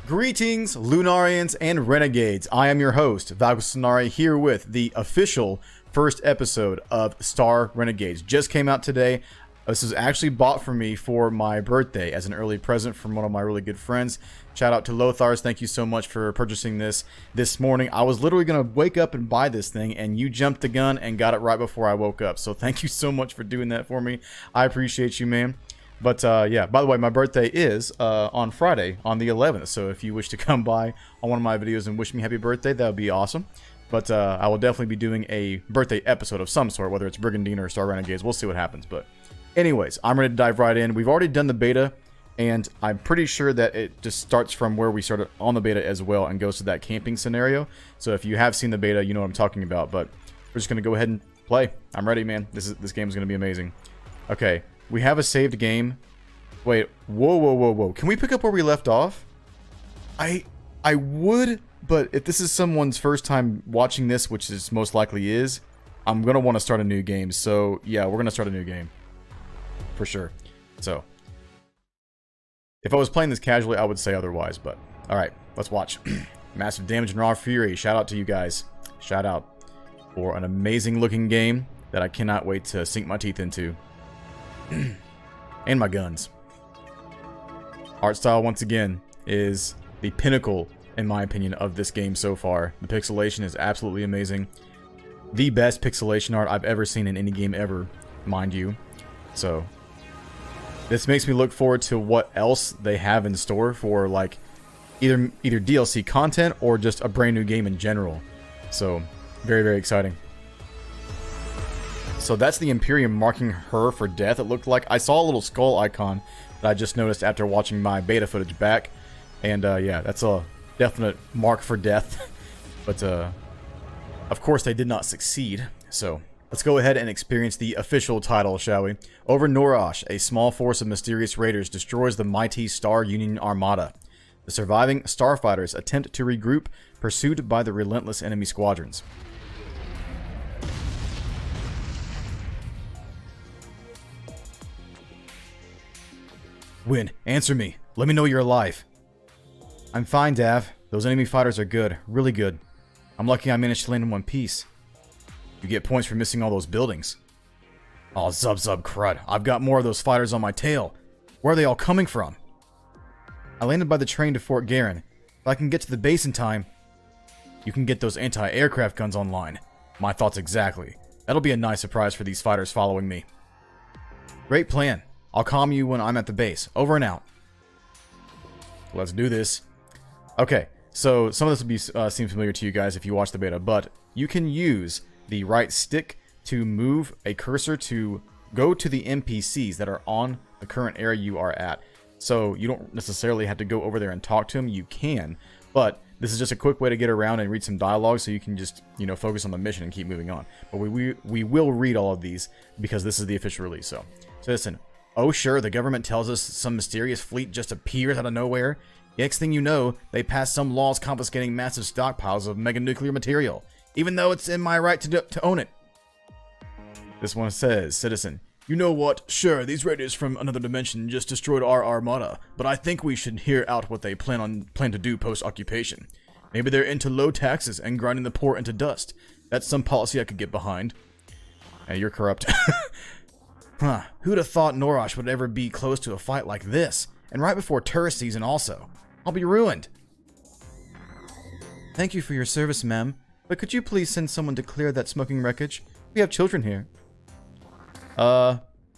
Greetings, Lunarians and Renegades. I am your host, Valkos Lunari, here with the official first episode of Star Renegades. Just came out today. This was actually bought for me for my birthday as an early present from one of my really good friends. Shout out to Lothars. Thank you so much for purchasing this morning. I was literally going to wake up and buy this thing, and you jumped the gun and got it right before I woke up. So thank you so much for doing that for me. I appreciate you, man. But yeah, by the way, my birthday is on Friday, on the 11th. So if you wish to come by on one of my videos and wish me happy birthday, that would be awesome. But I will definitely be doing a birthday episode of some sort, whether it's Brigandine or Star Renegades. We'll see what happens. But anyways, I'm ready to dive right in. We've already done the beta, and I'm pretty sure that it just starts from where we started on the beta as well and goes to that camping scenario. So if you have seen the beta, you know what I'm talking about. But we're just going to go ahead and play. I'm ready, man. This game is going to be amazing. Okay. We have a saved game. Wait, whoa. Can we pick up where we left off? I would, but if this is someone's first time watching this, which is most likely is, I'm going to want to start a new game. So, yeah, we're going to start a new game. For sure. So, if I was playing this casually, I would say otherwise, but alright, let's watch. Massive Damage and Raw Fury. Shout out to you guys. Shout out for an amazing looking game that I cannot wait to sink my teeth into. And my guns. Art style, once again, is the pinnacle, in my opinion, of this game so far. The pixelation is absolutely amazing. The best pixelation art I've ever seen in any game ever, mind you. So, this makes me look forward to what else they have in store for, like, either DLC content or just a brand new game in general. So, very, very exciting. So that's the Imperium marking her for death, it looked like. I saw a little skull icon that I just noticed after watching my beta footage back. And yeah, that's a definite mark for death. But of course they did not succeed. So let's go ahead and experience the official title, shall we? Over Norosh, a small force of mysterious raiders destroys the mighty Star Union Armada. The surviving starfighters attempt to regroup, pursued by the relentless enemy squadrons. Win, answer me. Let me know you're alive. I'm fine, Dav. Those enemy fighters are good. Really good. I'm lucky I managed to land in one piece. You get points for missing all those buildings. Oh, zub crud. I've got more of those fighters on my tail. Where are they all coming from? I landed by the train to Fort Garin. If I can get to the base in time, you can get those anti-aircraft guns online. My thoughts exactly. That'll be a nice surprise for these fighters following me. Great plan. I'll calm you when I'm at the base. Over and out. Let's do this. Okay, so some of this will be seem familiar to you guys if you watch the beta, but you can use the right stick to move a cursor to go to the NPCs that are on the current area you are at. So you don't necessarily have to go over there and talk to them. You can, but this is just a quick way to get around and read some dialogue so you can just, you know, focus on the mission and keep moving on. But we will read all of these because this is the official release. So listen. Oh sure, the government tells us some mysterious fleet just appears out of nowhere. Next thing you know, they pass some laws confiscating massive stockpiles of mega-nuclear material, even though it's in my right to own it. This one says, Citizen, you know what? Sure, these raiders from another dimension just destroyed our armada, but I think we should hear out what they plan to do post-occupation. Maybe they're into low taxes and grinding the poor into dust. That's some policy I could get behind. Hey, you're corrupt. Huh, who'd have thought Norosh would ever be close to a fight like this? And right before tourist season also. I'll be ruined. Thank you for your service, ma'am. But could you please send someone to clear that smoking wreckage? We have children here.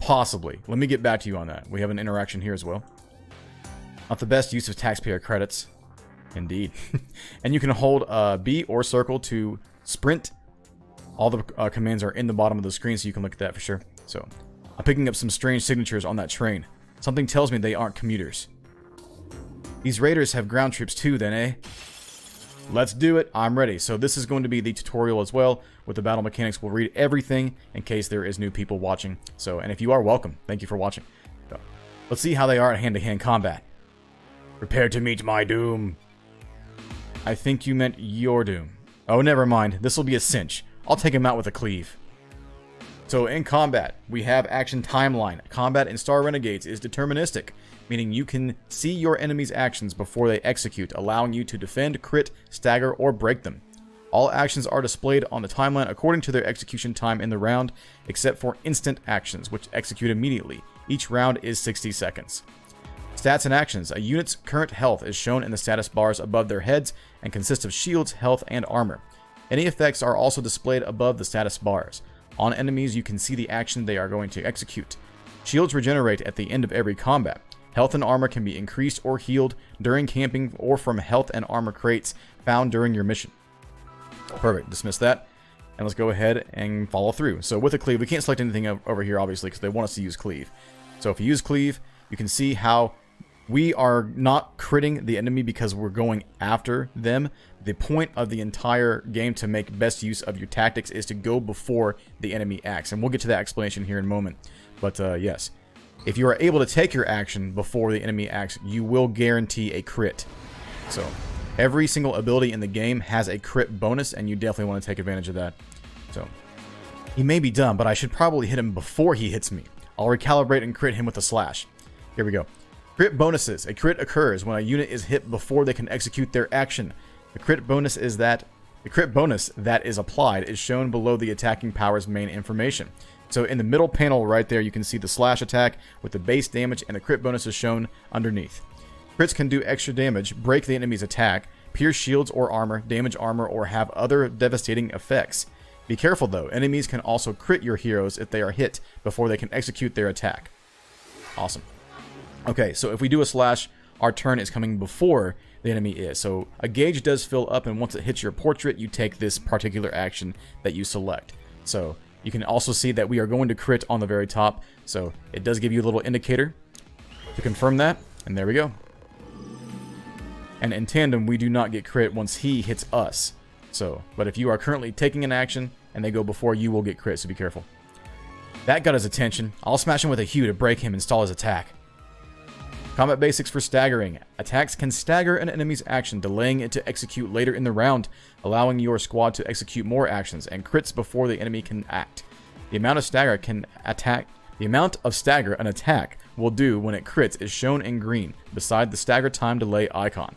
Possibly. Let me get back to you on that. We have an interaction here as well. Not the best use of taxpayer credits. Indeed. And you can hold B or circle to sprint. All the commands are in the bottom of the screen, so you can look at that for sure. So, I'm picking up some strange signatures on that train. Something tells me they aren't commuters. These raiders have ground troops too, then, eh? Let's do it. I'm ready. So this is going to be the tutorial as well. With the battle mechanics, we'll read everything in case there is new people watching. So, and if you are, welcome. Thank you for watching. So, let's see how they are at hand-to-hand combat. Prepare to meet my doom. I think you meant your doom. Oh, never mind. This will be a cinch. I'll take him out with a cleave. So in combat, we have action timeline. Combat in Star Renegades is deterministic, meaning you can see your enemy's actions before they execute, allowing you to defend, crit, stagger, or break them. All actions are displayed on the timeline according to their execution time in the round, except for instant actions, which execute immediately. Each round is 60 seconds. Stats and actions. A unit's current health is shown in the status bars above their heads and consists of shields, health, and armor. Any effects are also displayed above the status bars. On enemies, you can see the action they are going to execute. Shields regenerate at the end of every combat. Health and armor can be increased or healed during camping or from health and armor crates found during your mission. Perfect. Dismiss that. And let's go ahead and follow through. So with a cleave, we can't select anything over here, obviously, because they want us to use cleave. So if you use cleave, you can see how we are not critting the enemy because we're going after them. The point of the entire game to make best use of your tactics is to go before the enemy acts. And we'll get to that explanation here in a moment. But yes, if you are able to take your action before the enemy acts, you will guarantee a crit. So every single ability in the game has a crit bonus, and you definitely want to take advantage of that. So he may be dumb, but I should probably hit him before he hits me. I'll recalibrate and crit him with a slash. Here we go. Crit bonuses. A crit occurs when a unit is hit before they can execute their action. The crit bonus that is applied is shown below the attacking power's main information. So in the middle panel right there, you can see the slash attack with the base damage, and the crit bonus is shown underneath. Crits can do extra damage, break the enemy's attack, pierce shields or armor, damage armor, or have other devastating effects. Be careful though, enemies can also crit your heroes if they are hit before they can execute their attack. Awesome. Okay, so if we do a slash, our turn is coming before the enemy is. So a gauge does fill up, and once it hits your portrait, you take this particular action that you select. So you can also see that we are going to crit on the very top. So it does give you a little indicator to confirm that, and there we go. And in tandem, we do not get crit once he hits us. So, but if you are currently taking an action and they go before, you will get crit, so be careful. That got his attention. I'll smash him with a Hue to break him and stall his attack. Combat basics for staggering. Attacks can stagger an enemy's action, delaying it to execute later in the round, allowing your squad to execute more actions, and crits before the enemy can act. The amount of stagger an attack will do when it crits is shown in green, beside the stagger time delay icon.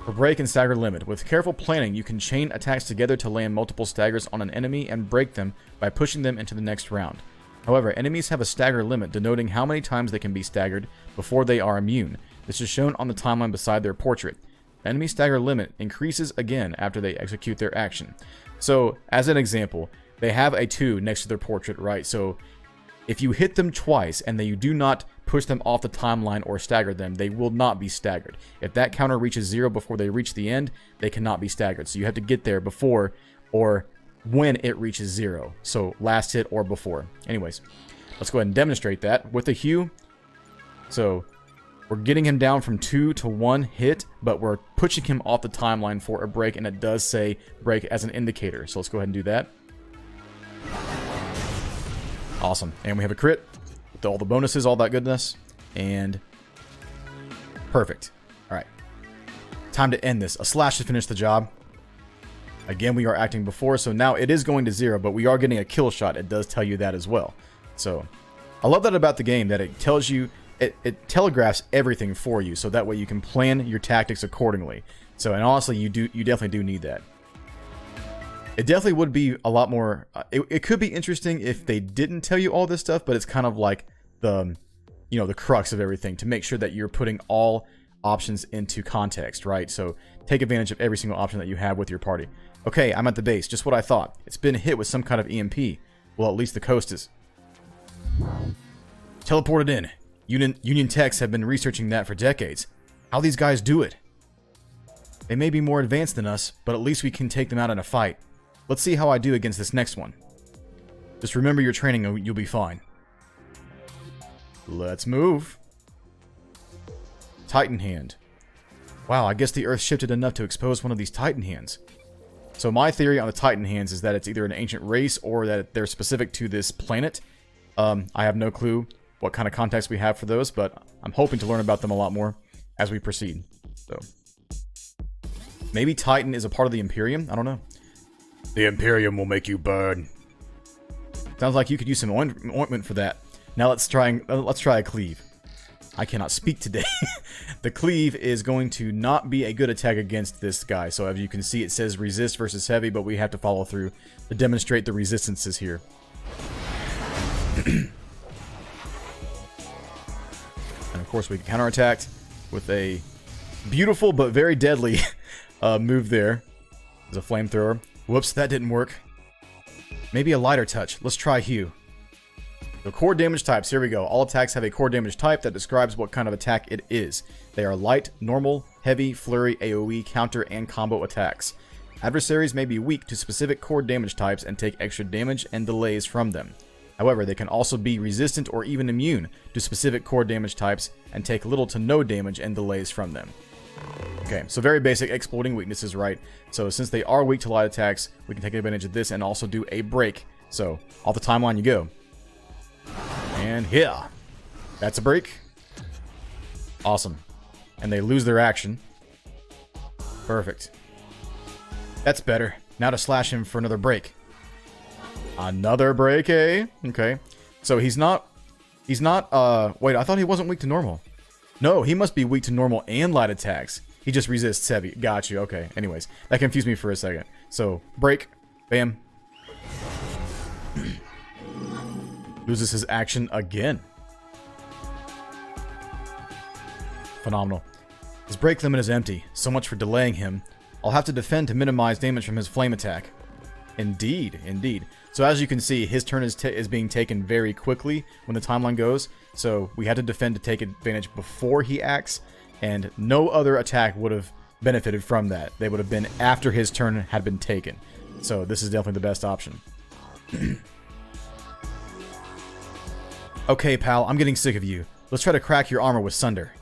For break and stagger limit. With careful planning, you can chain attacks together to land multiple staggers on an enemy and break them by pushing them into the next round. However, enemies have a stagger limit, denoting how many times they can be staggered before they are immune. This is shown on the timeline beside their portrait. The enemy stagger limit increases again after they execute their action. So, as an example, they have a 2 next to their portrait, right? So, if you hit them twice and you do not push them off the timeline or stagger them, they will not be staggered. If that counter reaches 0 before they reach the end, they cannot be staggered. So you have to get there before or when it reaches 0. So last hit or before. Anyways, let's go ahead and demonstrate that with the Hue. So we're getting him down from 2 to 1 hit, but we're pushing him off the timeline for a break, and it does say break as an indicator. So let's go ahead and do that. Awesome. And we have a crit with all the bonuses, all that goodness. And perfect. All right. Time to end this. A slash to finish the job. Again, we are acting before, so now it is going to 0, but we are getting a kill shot. It does tell you that as well. So I love that about the game, that it tells you, it telegraphs everything for you, so that way you can plan your tactics accordingly. So, and honestly, you definitely do need that. It definitely would be a lot more, it could be interesting if they didn't tell you all this stuff, but it's kind of like the, you know, the crux of everything, to make sure that you're putting all options into context, right? So take advantage of every single option that you have with your party. Okay, I'm at the base, just what I thought. It's been hit with some kind of EMP. Well, at least the coast is. Teleported in. Union techs have been researching that for decades. How these guys do it? They may be more advanced than us, but at least we can take them out in a fight. Let's see how I do against this next one. Just remember your training and you'll be fine. Let's move. Titan Hand. Wow, I guess the Earth shifted enough to expose one of these Titan Hands. So my theory on the Titan Hands is that it's either an ancient race or that they're specific to this planet. I have no clue what kind of context we have for those, but I'm hoping to learn about them a lot more as we proceed. So maybe Titan is a part of the Imperium? I don't know. The Imperium will make you burn. Sounds like you could use some ointment for that. Now let's try a cleave. I cannot speak today. The cleave is going to not be a good attack against this guy. So as you can see, it says resist versus heavy, but we have to follow through to demonstrate the resistances here. And of course, we can counterattack with a beautiful but very deadly move there. As a flamethrower. Whoops, that didn't work. Maybe a lighter touch. Let's try Hue. The core damage types, here we go. All attacks have a core damage type that describes what kind of attack it is. They are light, normal, heavy, flurry, AoE, counter, and combo attacks. Adversaries may be weak to specific core damage types and take extra damage and delays from them. However, they can also be resistant or even immune to specific core damage types and take little to no damage and delays from them. Okay, so very basic exploiting weaknesses, right? So since they are weak to light attacks, we can take advantage of this and also do a break. So, off the timeline you go. And here. That's a break. Awesome. And they lose their action. Perfect. That's better. Now to slash him for another break. Another break, eh? Okay. So he's not... wait, I thought he wasn't weak to normal. No, he must be weak to normal and light attacks. He just resists heavy. Got you. Okay. Anyways, that confused me for a second. So, break. Bam. Loses his action again. Phenomenal. His break limit is empty. So much for delaying him. I'll have to defend to minimize damage from his flame attack. Indeed, indeed. So as you can see, his turn is being taken very quickly when the timeline goes. So we had to defend to take advantage before he acts, and no other attack would have benefited from that. They would have been after his turn had been taken. So this is definitely the best option. Okay, pal, I'm getting sick of you. Let's try to crack your armor with Sunder.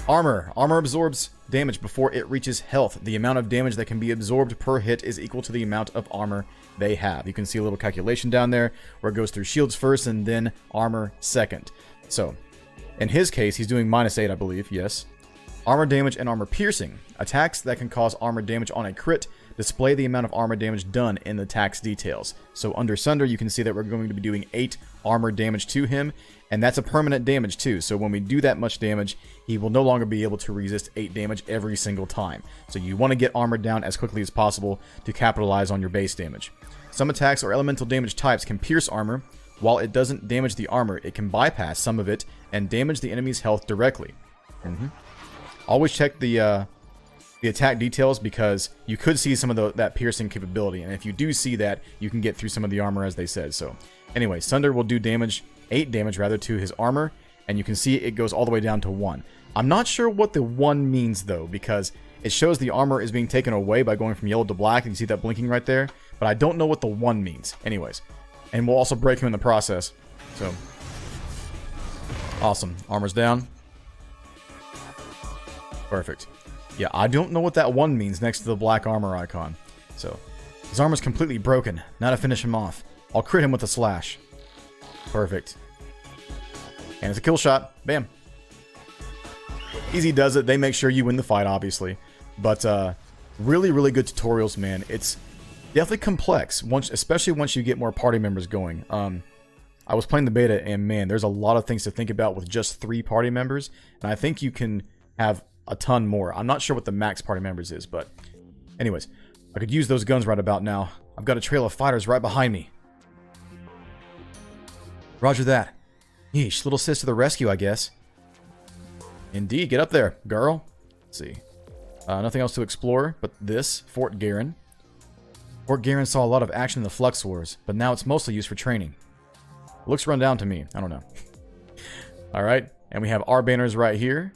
Armor. Armor absorbs damage before it reaches health. The amount of damage that can be absorbed per hit is equal to the amount of armor they have. You can see a little calculation down there where it goes through shields first and then armor second. So, in his case, he's doing -8, I believe, yes. Armor damage and armor piercing. Attacks that can cause armor damage on a crit display the amount of armor damage done in the attack's details. So under Sunder, you can see that we're going to be doing 8 armor damage to him, and that's a permanent damage too. So when we do that much damage, he will no longer be able to resist 8 damage every single time. So you want to get armor down as quickly as possible to capitalize on your base damage. Some attacks or elemental damage types can pierce armor. While it doesn't damage the armor, it can bypass some of it and damage the enemy's health directly. Always check the attack details, because you could see some of that piercing capability, and if you do see that, you can get through some of the armor as they said. So anyway, Sunder will do 8 damage rather to his armor, and you can see it goes all the way down to 1. I'm not sure what the 1 means though, because it shows the armor is being taken away by going from yellow to black, and you see that blinking right there, but I don't know what the 1 means. Anyways, and we'll also break him in the process. So awesome. Armor's down. Perfect. Yeah, I don't know what that 1 means next to the black armor icon. So, his armor's completely broken. Now to finish him off. I'll crit him with a slash. Perfect. And it's a kill shot. Bam. Easy does it. They make sure you win the fight, obviously. But, really, really good tutorials, man. It's definitely complex, especially once you get more party members going. I was playing the beta, and man, there's a lot of things to think about with just 3 party members. And I think you can have a ton more. I'm not sure what the max party members is, but anyways, I could use those guns right about now. I've got a trail of fighters right behind me. Roger that. Yeesh, little sis to the rescue, I guess. Indeed, get up there, girl. Let's see. Nothing else to explore but this, Fort Garen. Fort Garen saw a lot of action in the Flux Wars, but now it's mostly used for training. Looks run down to me. I don't know. Alright, and we have our banners right here.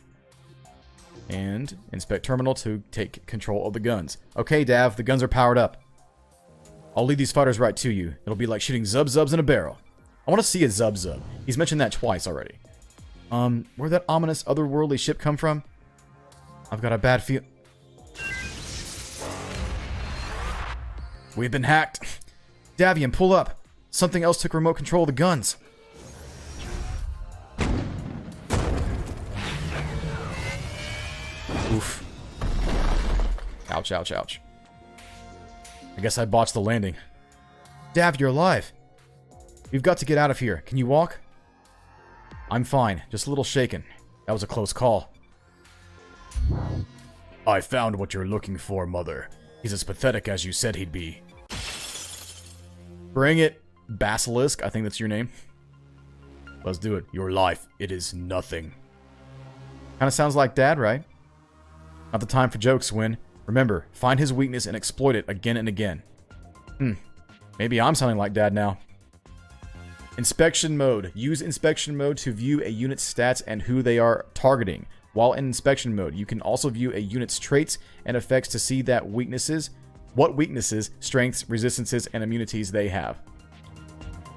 And inspect terminal to take control of the guns. Okay, Dav, the guns are powered up. I'll lead these fighters right to you. It'll be like shooting Zub-Zubs in a barrel. I want to see a Zub-Zub. He's mentioned that twice already. Where'd that ominous otherworldly ship come from? I've got a bad feel. We've been hacked. Davian, pull up. Something else took remote control of the guns. Oof. Ouch, ouch, ouch. I guess I botched the landing. Dav, you're alive. We've got to get out of here. Can you walk? I'm fine. Just a little shaken. That was a close call. I found what you're looking for, Mother. He's as pathetic as you said he'd be. Bring it, Basilisk. I think that's your name. Let's do it. Your life, it is nothing. Kind of sounds like Dad, right? Not the time for jokes, Win. Remember, find his weakness and exploit it again and again. Maybe I'm sounding like Dad now. Inspection mode. Use inspection mode to view a unit's stats and who they are targeting. While in inspection mode, you can also view a unit's traits and effects to see what weaknesses, strengths, resistances, and immunities they have.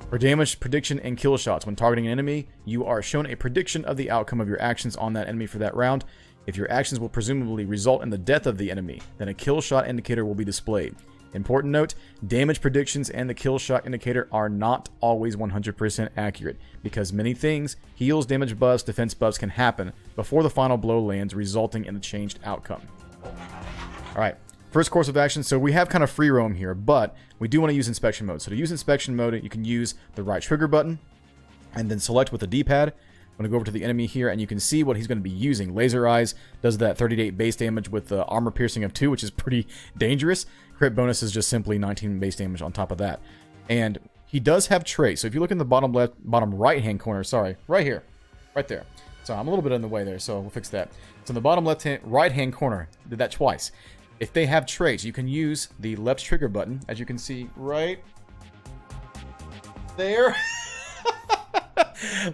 For damage prediction and kill shots, when targeting an enemy, you are shown a prediction of the outcome of your actions on that enemy for that round. If your actions will presumably result in the death of the enemy, then a kill shot indicator will be displayed. Important note, damage predictions and the kill shot indicator are not always 100% accurate, because many things, heals, damage buffs, defense buffs, can happen before the final blow lands, resulting in a changed outcome. Alright, first course of action. So we have kind of free roam here, but we do want to use inspection mode. So to use inspection mode, you can use the right trigger button, and then select with the D-pad. I'm going to go over to the enemy here, and you can see what he's going to be using. Laser Eyes does that 38 base damage with the armor piercing of 2, which is pretty dangerous. Crit bonus is just simply 19 base damage on top of that. And he does have traits. So if you look in the bottom right-hand corner, sorry, right here, right there. So I'm a little bit in the way there, so we'll fix that. So in the bottom right-hand corner, did that twice. If they have traits, you can use the left trigger button, as you can see right there.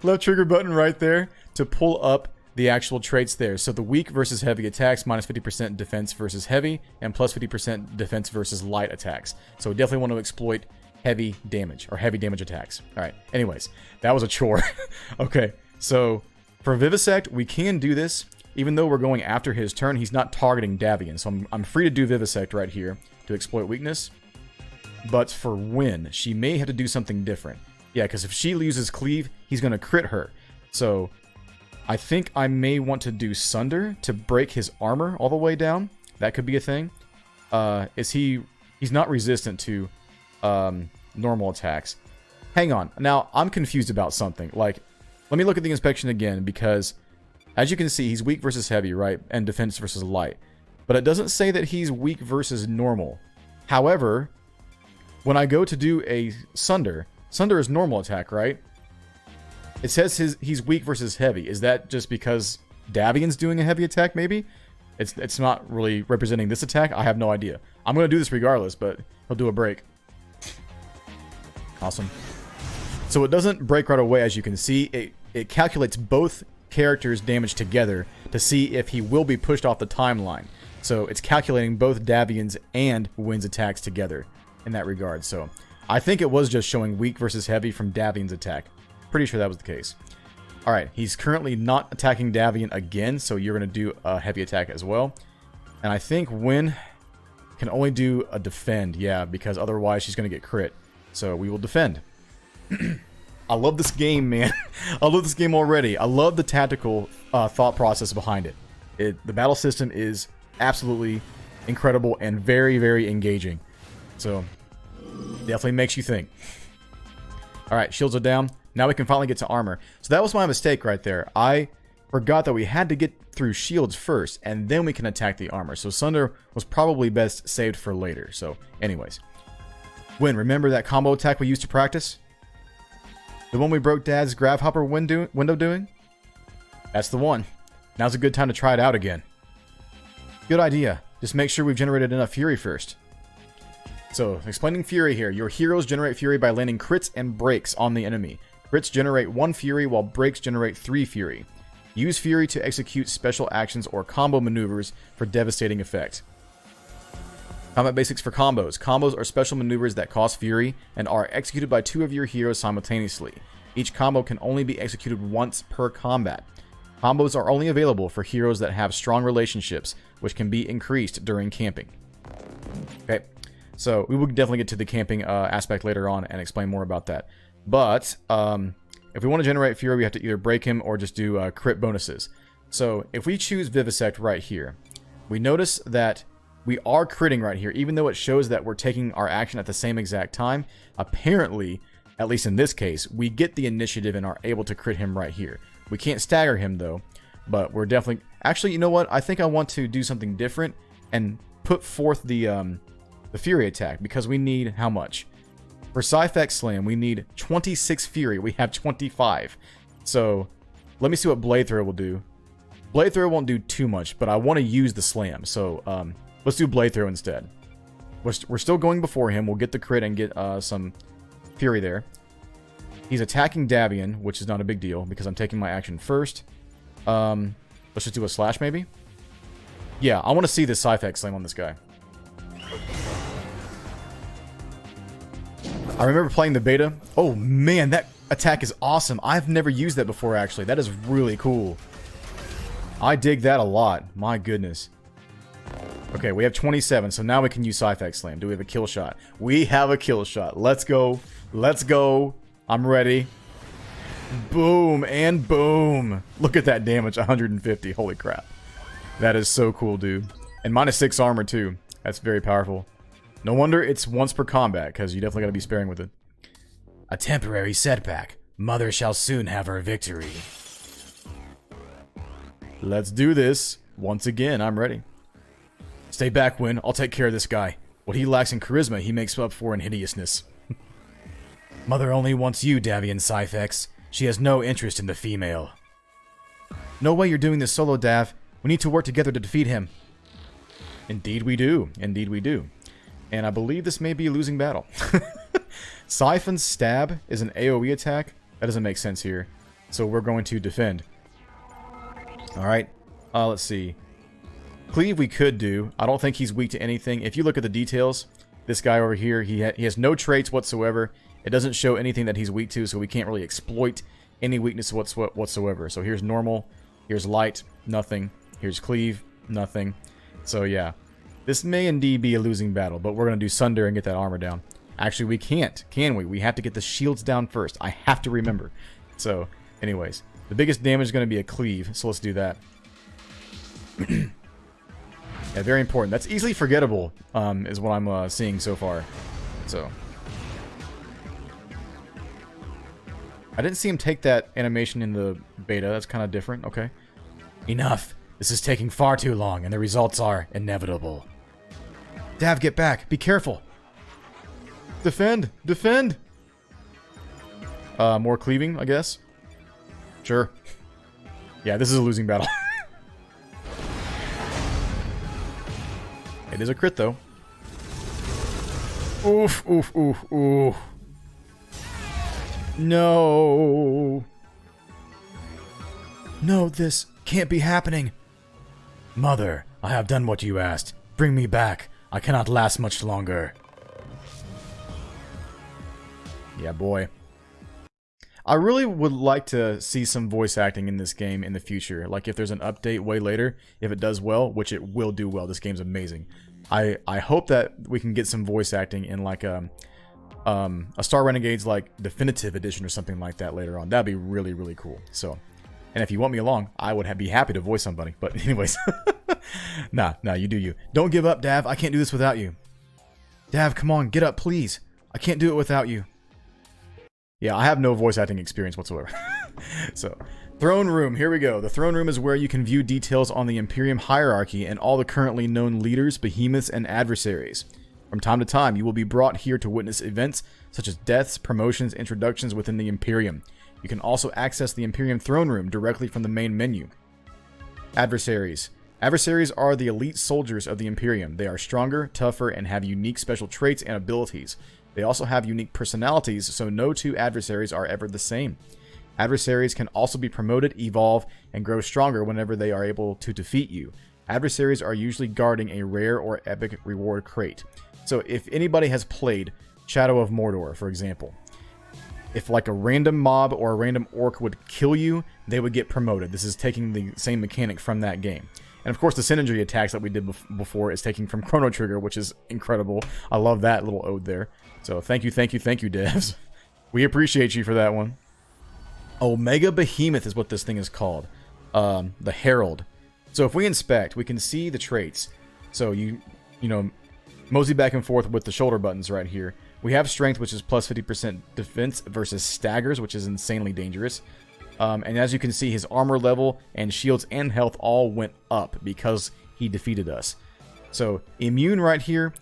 Left trigger button right there to pull up the actual traits there. So the weak versus heavy attacks, minus 50% defense versus heavy, and plus 50% defense versus light attacks. So we definitely want to exploit heavy damage, or heavy damage attacks. Alright, anyways, that was a chore. Okay, so for Vivisect, we can do this. Even though we're going after his turn, he's not targeting Davian. So I'm free to do Vivisect right here to exploit weakness. But for Win, she may have to do something different. Yeah, because if she uses Cleave, he's going to crit her. So I think I may want to do Sunder to break his armor all the way down. That could be a thing. He's not resistant to normal attacks. Hang on. Now, I'm confused about something. Like, let me look at the inspection again, because as you can see, he's weak versus heavy, right? And defense versus light. But it doesn't say that he's weak versus normal. However, when I go to do a Sunder is normal attack, right? It says he's weak versus heavy. Is that just because Davian's doing a heavy attack, maybe? It's not really representing this attack? I have no idea. I'm going to do this regardless, but he'll do a break. Awesome. So it doesn't break right away, as you can see. It calculates both characters' damage together to see if he will be pushed off the timeline. So it's calculating both Davian's and Win's attacks together in that regard. So I think it was just showing weak versus heavy from Davian's attack. Pretty sure that was the case. Alright, he's currently not attacking Davian again, so you're going to do a heavy attack as well. And I think Win can only do a defend, yeah, because otherwise she's going to get crit. So we will defend. I love this game, man. I love this game already. I love the tactical thought process behind it. The battle system is absolutely incredible and very, very engaging. So definitely makes you think. Alright, shields are down. Now we can finally get to armor. So that was my mistake right there. I forgot that we had to get through shields first, and then we can attack the armor. So Sunder was probably best saved for later. So anyways. Win, remember that combo attack we used to practice? The one we broke Dad's Grav Hopper window doing? That's the one. Now's a good time to try it out again. Good idea. Just make sure we've generated enough fury first. So, explaining fury here. Your heroes generate fury by landing crits and breaks on the enemy. Crits generate 1 fury, while breaks generate 3 fury. Use fury to execute special actions or combo maneuvers for devastating effect. Combat basics for combos. Combos are special maneuvers that cost fury and are executed by 2 of your heroes simultaneously. Each combo can only be executed once per combat. Combos are only available for heroes that have strong relationships, which can be increased during camping. Okay, so we will definitely get to the camping aspect later on and explain more about that. But if we want to generate fury, we have to either break him or just do crit bonuses. So if we choose Vivisect right here, we notice that we are critting right here, even though it shows that we're taking our action at the same exact time. Apparently, at least in this case, we get the initiative and are able to crit him right here. We can't stagger him though, but we're definitely... Actually, you know what? I think I want to do something different and put forth the Fury attack, because we need how much? For Sci-Fax Slam, we need 26 Fury. We have 25. So, let me see what Blade Throw will do. Blade Throw won't do too much, but I want to use the Slam. So, let's do Blade Throw instead. We're still going before him. We'll get the crit and get some Fury there. He's attacking Davian, which is not a big deal, because I'm taking my action first. Let's just do a slash, maybe? Yeah, I want to see this Sci-Fax Slam on this guy. I remember playing the beta. Oh man, that attack is awesome. I've never used that before, actually. That is really cool. I dig that a lot. My goodness. Okay, we have 27, so now we can use Sci-Fax Slam. Do we have a kill shot? We have a kill shot. Let's go. Let's go. I'm ready. Boom and boom. Look at that damage, 150. Holy crap. That is so cool, dude. And -6 armor, too. That's very powerful. No wonder it's once per combat, because you definitely got to be sparing with it. A temporary setback. Mother shall soon have her victory. Let's do this. Once again, I'm ready. Stay back, Win. I'll take care of this guy. What he lacks in charisma, he makes up for in hideousness. Mother only wants you, Davian Sci-Fax. She has no interest in the female. No way you're doing this solo, Dav. We need to work together to defeat him. Indeed we do. Indeed we do. And I believe this may be a losing battle. Siphon's Stab is an AoE attack. That doesn't make sense here. So we're going to defend. Alright. Let's see. Cleave we could do. I don't think he's weak to anything. If you look at the details, this guy over here, he has no traits whatsoever. It doesn't show anything that he's weak to, so we can't really exploit any weakness whatsoever. So here's normal. Here's light. Nothing. Here's cleave. Nothing. So yeah. This may indeed be a losing battle, but we're going to do Sunder and get that armor down. Actually, we can't, can we? We have to get the shields down first. I have to remember. So, anyways. The biggest damage is going to be a cleave, so let's do that. Yeah, very important. That's easily forgettable, is what I'm seeing so far. So. I didn't see him take that animation in the beta. That's kind of different. Okay. Enough. This is taking far too long, and the results are inevitable. Dav, get back. Be careful. Defend. Defend. More cleaving, I guess. Sure. Yeah, this is a losing battle. It is a crit, though. Oof, oof, oof, oof. No. No, this can't be happening. Mother, I have done what you asked. Bring me back. I cannot last much longer. Yeah, boy. I really would like to see some voice acting in this game in the future. Like, if there's an update way later, if it does well, which it will do well. This game's amazing. I hope that we can get some voice acting in, like, a Star Renegades, like, Definitive Edition or something like that later on. That'd be really, really cool. So, and if you want me along, I would be happy to voice somebody. But anyways, nah, you do you. Don't give up, Dav. I can't do this without you. Dav, come on, get up, please. I can't do it without you. Yeah, I have no voice acting experience whatsoever. So, Throne Room, here we go. The Throne Room is where you can view details on the Imperium hierarchy and all the currently known leaders, behemoths, and adversaries. From time to time, you will be brought here to witness events such as deaths, promotions, introductions within the Imperium. You can also access the Imperium Throne Room directly from the main menu. Adversaries. Adversaries are the elite soldiers of the Imperium. They are stronger, tougher, and have unique special traits and abilities. They also have unique personalities, so no two adversaries are ever the same. Adversaries can also be promoted, evolve, and grow stronger whenever they are able to defeat you. Adversaries are usually guarding a rare or epic reward crate. So if anybody has played Shadow of Mordor, for example, if like a random mob or a random orc would kill you, they would get promoted. This is taking the same mechanic from that game. And of course, the synergy attacks that we did before is taking from Chrono Trigger, which is incredible. I love that little ode there. So thank you, devs. We appreciate you for that one. Omega Behemoth is what this thing is called. The Herald. So if we inspect, we can see the traits. So you know, mosey back and forth with the shoulder buttons right here. We have strength, which is plus 50% defense versus staggers, which is insanely dangerous. And as you can see, his armor level and shields and health all went up because he defeated us. So immune right here.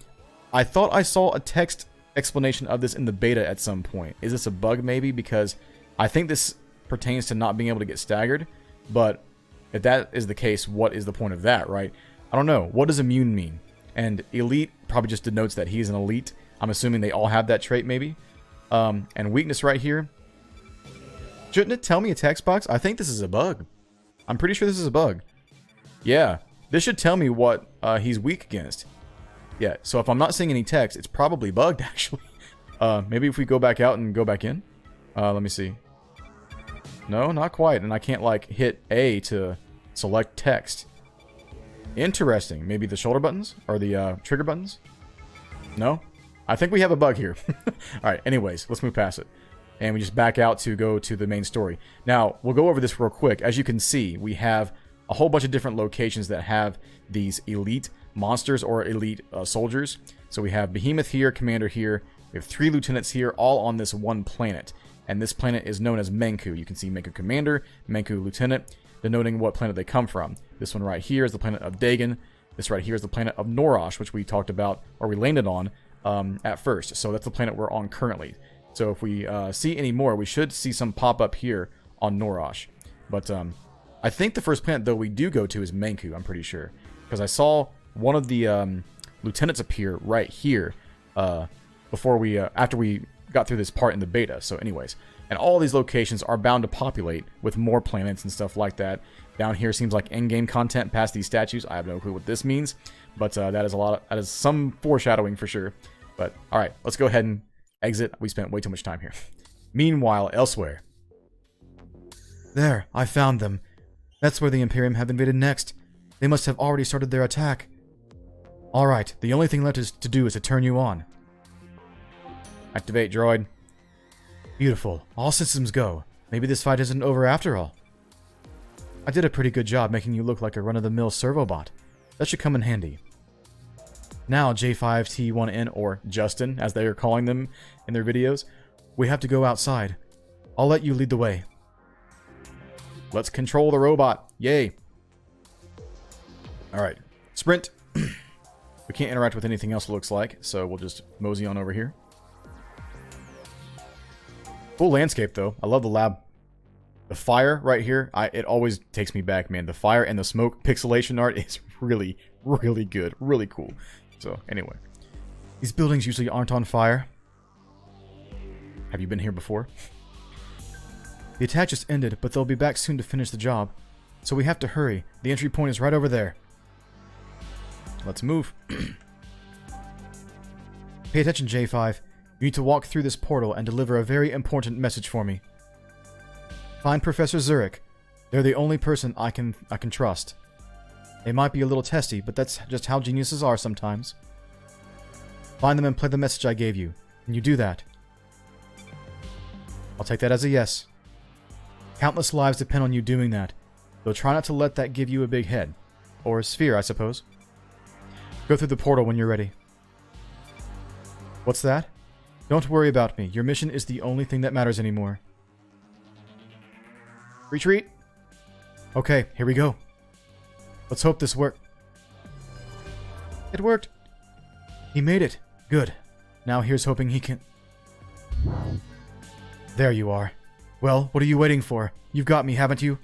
I thought I saw a text explanation of this in the beta at some point. Is this a bug maybe? Because I think this pertains to not being able to get staggered. But if that is the case, what is the point of that, right? I don't know. What does immune mean? And elite probably just denotes that he's an elite. I'm assuming they all have that trait maybe. And weakness right here. Shouldn't it tell me a text box? I think this is a bug. I'm pretty sure this is a bug. Yeah, this should tell me what he's weak against. Yeah, so if I'm not seeing any text, it's probably bugged, actually. Maybe if we go back out and go back in. Let me see. No, not quite. And I can't, like, hit A to select text. Interesting. Maybe the shoulder buttons? Or the trigger buttons? No? I think we have a bug here. Alright, anyways, let's move past it. And we just back out to go to the main story. Now, we'll go over this real quick. As you can see, we have a whole bunch of different locations that have these elite monsters or elite soldiers. So we have Behemoth here, Commander here. We have 3 lieutenants here, all on this one planet. And this planet is known as Menku. You can see Menku Commander, Menku Lieutenant, denoting what planet they come from. This one right here is the planet of Dagon. This right here is the planet of Norosh, which we talked about, or we landed on at first. So that's the planet we're on currently. So if we see any more, we should see some pop up here on Norosh. But I think the first planet, though, we do go to is Menku, I'm pretty sure. Because I saw one of the lieutenants appear right here before we, after we got through this part in the beta. So anyways, and all these locations are bound to populate with more planets and stuff like that. Down here seems like in-game content past these statues. I have no clue what this means, but that is some foreshadowing for sure. But all right, let's go ahead and exit. We spent way too much time here. Meanwhile, elsewhere. There, I found them. That's where the Imperium have invaded next. They must have already started their attack. Alright, the only thing left to do is to turn you on. Activate, droid. Beautiful. All systems go. Maybe this fight isn't over after all. I did a pretty good job making you look like a run-of-the-mill servobot. That should come in handy. Now, J5T1N, or Justin, as they are calling them in their videos, we have to go outside. I'll let you lead the way. Let's control the robot. Yay. Alright. Sprint. We can't interact with anything else, it looks like, so we'll just mosey on over here. Cool landscape, though. I love the lab. The fire right here, it always takes me back, man. The fire and the smoke pixelation art is really, really good. Really cool. So, anyway. These buildings usually aren't on fire. Have you been here before? The attack just ended, but they'll be back soon to finish the job. So we have to hurry. The entry point is right over there. Let's move. Pay attention, J5. You need to walk through this portal and deliver a very important message for me. Find Professor Zurich. They're the only person I can trust. They might be a little testy, but that's just how geniuses are sometimes. Find them and play the message I gave you. Can you do that? I'll take that as a yes. Countless lives depend on you doing that, though try not to let that give you a big head. Or a sphere, I suppose. Go through the portal when you're ready. What's that? Don't worry about me. Your mission is the only thing that matters anymore. Retreat. Okay, here we go. Let's hope this works. It worked. He made it. Good. Now here's hoping he can... There you are. Well, what are you waiting for? You've got me, haven't you?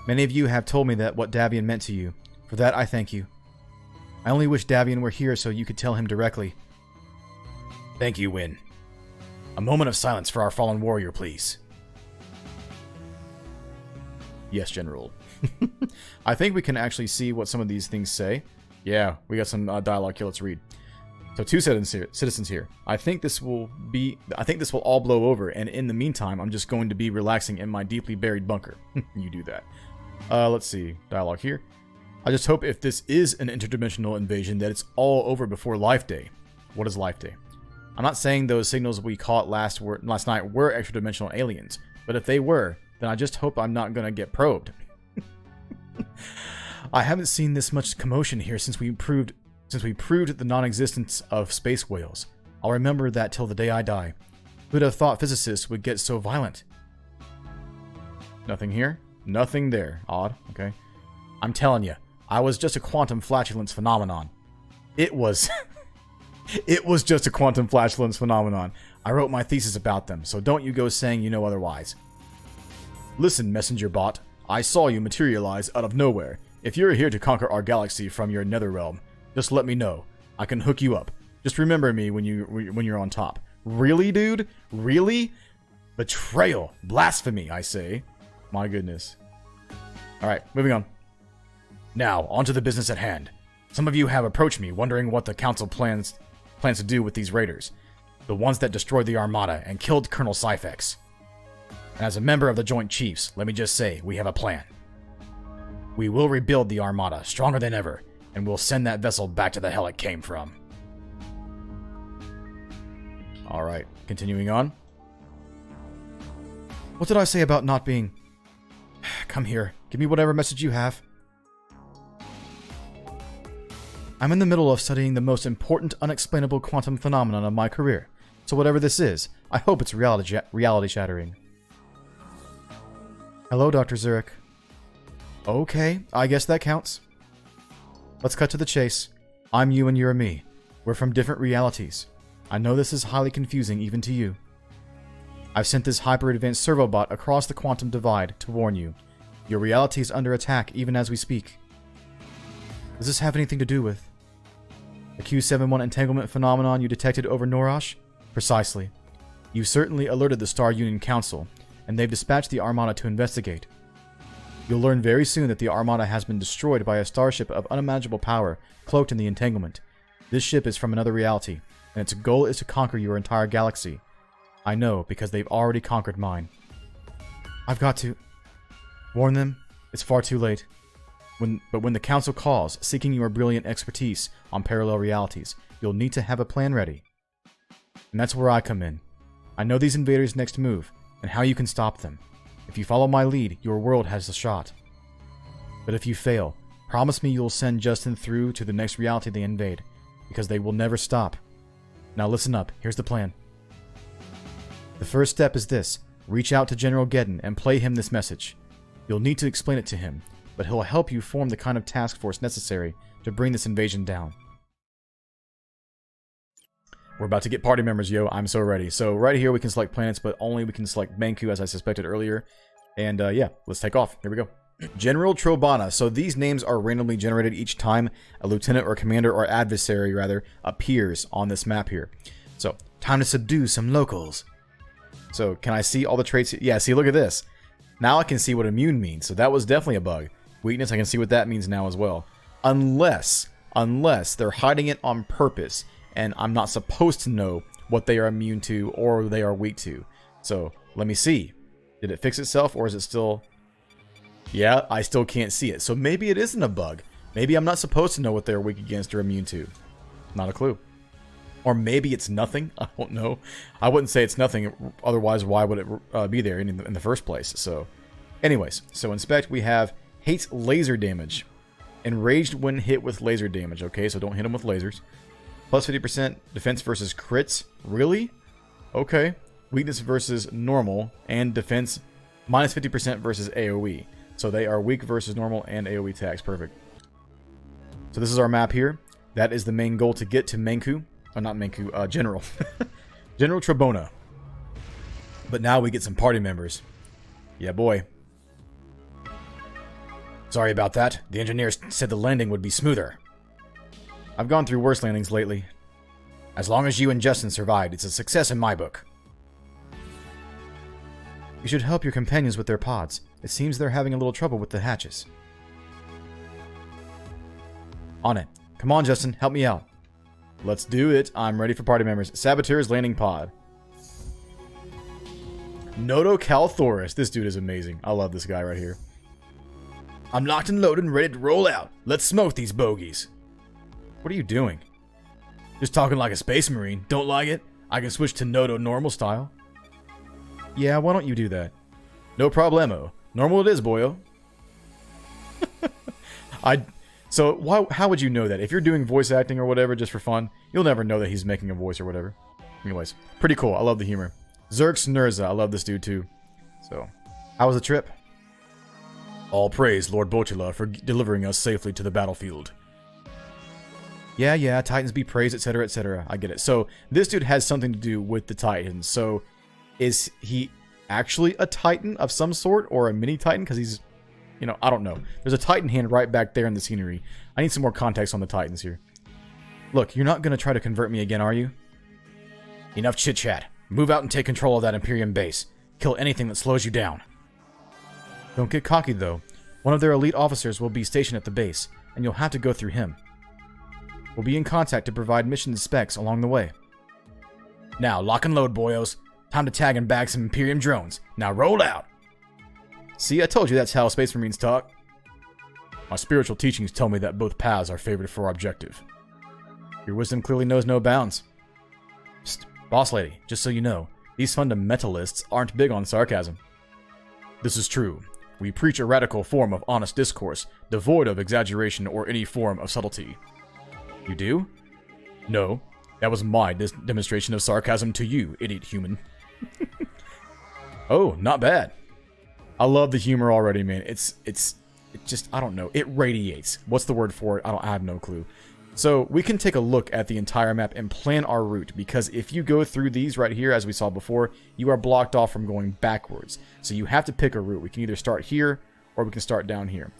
Many of you have told me that what Davian meant to you. For that, I thank you. I only wish Davian were here so you could tell him directly. Thank you, Win. A moment of silence for our fallen warrior, please. Yes, General. I think we can actually see what some of these things say. Yeah, we got some dialogue here. Let's read. So 2 citizens here. I think this will all blow over, and in the meantime, I'm just going to be relaxing in my deeply buried bunker. You do that. Let's see. Dialogue here. I just hope if this is an interdimensional invasion that it's all over before Life Day. What is Life Day? I'm not saying those signals we caught last night were extra-dimensional aliens, but if they were, then I just hope I'm not going to get probed. I haven't seen this much commotion here since we proved the non-existence of space whales. I'll remember that till the day I die. Who'd have thought physicists would get so violent? Nothing here. Nothing there. Odd. Okay. I'm telling you, I was just a quantum flatulence phenomenon. It was... It was just a quantum flatulence phenomenon. I wrote my thesis about them, so don't you go saying you know otherwise. Listen, messenger bot. I saw you materialize out of nowhere. If you're here to conquer our galaxy from your nether realm, just let me know. I can hook you up. Just remember me when you're on top. Really, dude? Really? Betrayal. Blasphemy, I say. My goodness. Alright, moving on. Now, on to the business at hand. Some of you have approached me wondering what the Council plans to do with these raiders. The ones that destroyed the Armada and killed Colonel Syphex. And as a member of the Joint Chiefs, let me just say, we have a plan. We will rebuild the Armada stronger than ever, and we'll send that vessel back to the hell it came from. Alright, continuing on. What did I say about not being... Come here, give me whatever message you have. I'm in the middle of studying the most important unexplainable quantum phenomenon of my career, so whatever this is, I hope it's reality shattering. Hello, Dr. Zurich. Okay, I guess that counts. Let's cut to the chase. I'm you and you're me. We're from different realities. I know this is highly confusing even to you. I've sent this hyper-advanced servobot across the quantum divide to warn you. Your reality is under attack even as we speak. Does this have anything to do with the Q71 entanglement phenomenon you detected over Norash? Precisely. You certainly alerted the Star Union Council, and they've dispatched the Armada to investigate. You'll learn very soon that the Armada has been destroyed by a starship of unimaginable power cloaked in the entanglement. This ship is from another reality, and its goal is to conquer your entire galaxy. I know, because they've already conquered mine. I've got to... warn them? It's far too late. But when the Council calls, seeking your brilliant expertise on parallel realities, you'll need to have a plan ready. And that's where I come in. I know these invaders' next move, and how you can stop them. If you follow my lead, your world has a shot. But if you fail, promise me you'll send Justin through to the next reality they invade, because they will never stop. Now listen up, here's the plan. The first step is this. Reach out to General Geddon and play him this message. You'll need to explain it to him, but he'll help you form the kind of task force necessary to bring this invasion down. We're about to get party members, yo. I'm so ready. So right here we can select planets, but only we can select Manku as I suspected earlier. And yeah, let's take off. Here we go. General Trobana. So these names are randomly generated each time a lieutenant or commander or adversary, rather, appears on this map here. So, time to subdue some locals. So, can I see all the traits? Yeah, see, look at this. Now I can see what immune means. So that was definitely a bug. Weakness, I can see what that means now as well. Unless they're hiding it on purpose, and I'm not supposed to know what they are immune to or they are weak to. So, let me see. Did it fix itself, or is it still... Yeah, I still can't see it. So maybe it isn't a bug. Maybe I'm not supposed to know what they're weak against or immune to. Not a clue. Or maybe it's nothing. I don't know. I wouldn't say it's nothing. Otherwise, why would it be there in the first place? So, anyways. So, inspect. We have hates laser damage. Enraged when hit with laser damage. Okay, so don't hit them with lasers. Plus 50% defense versus crits. Really? Okay. Weakness versus normal. And defense minus 50% versus AoE. So they are weak versus normal and AoE attacks. Perfect. So this is our map here. That is the main goal to get to Manku. Not Manku, General. General Trobona. But now we get some party members. Yeah, boy. Sorry about that. The engineers said the landing would be smoother. I've gone through worse landings lately. As long as you and Justin survived, it's a success in my book. You should help your companions with their pods. It seems they're having a little trouble with the hatches. On it. Come on, Justin. Help me out. Let's do it. I'm ready for party members. Saboteur's landing pod. Noto Calthoris. This dude is amazing. I love this guy right here. I'm locked and loaded and ready to roll out. Let's smoke these bogeys. What are you doing? Just talking like a space marine. Don't like it? I can switch to Noto normal style. Yeah, why don't you do that? No problemo. Normal it is, boyo. So how would you know that? If you're doing voice acting or whatever just for fun, you'll never know that he's making a voice or whatever. Anyways, pretty cool. I love the humor. Zerx Nurza, I love this dude too. So, how was the trip? All praise Lord Botula for delivering us safely to the battlefield. Yeah, Titans be praised, etc., etc. I get it. So, this dude has something to do with the Titans. So, is he actually a Titan of some sort or a mini Titan? Because he's, you know, I don't know. There's a Titan hand right back there in the scenery. I need some more context on the Titans here. Look, you're not going to try to convert me again, are you? Enough chit-chat. Move out and take control of that Imperium base. Kill anything that slows you down. Don't get cocky, though. One of their elite officers will be stationed at the base, and you'll have to go through him. We'll be in contact to provide mission specs along the way. Now, lock and load, boyos. Time to tag and bag some Imperium drones. Now roll out! See, I told you that's how Space Marines talk. My spiritual teachings tell me that both paths are favored for our objective. Your wisdom clearly knows no bounds. Psst, boss lady, just so you know, these fundamentalists aren't big on sarcasm. This is true. We preach a radical form of honest discourse, devoid of exaggeration or any form of subtlety. You do? No. That was my demonstration of sarcasm to you, idiot human. Oh, not bad. I love the humor already, man. It just, I don't know. It radiates. What's the word for it? I have no clue. So we can take a look at the entire map and plan our route, because if you go through these right here, as we saw before, you are blocked off from going backwards. So you have to pick a route. We can either start here or we can start down here.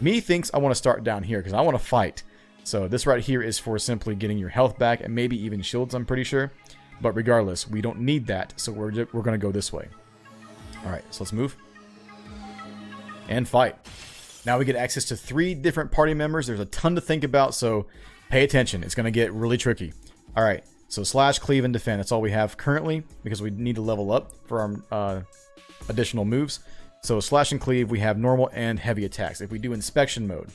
Me thinks I want to start down here because I want to fight. So this right here is for simply getting your health back and maybe even shields, I'm pretty sure. But regardless, we don't need that, so we're going to go this way. Alright, so let's move. And fight. Now we get access to 3 different party members. There's a ton to think about, so pay attention. It's going to get really tricky. Alright, so slash, cleave, and defend. That's all we have currently, because we need to level up for our additional moves. So slash and cleave, we have normal and heavy attacks. If we do inspection mode,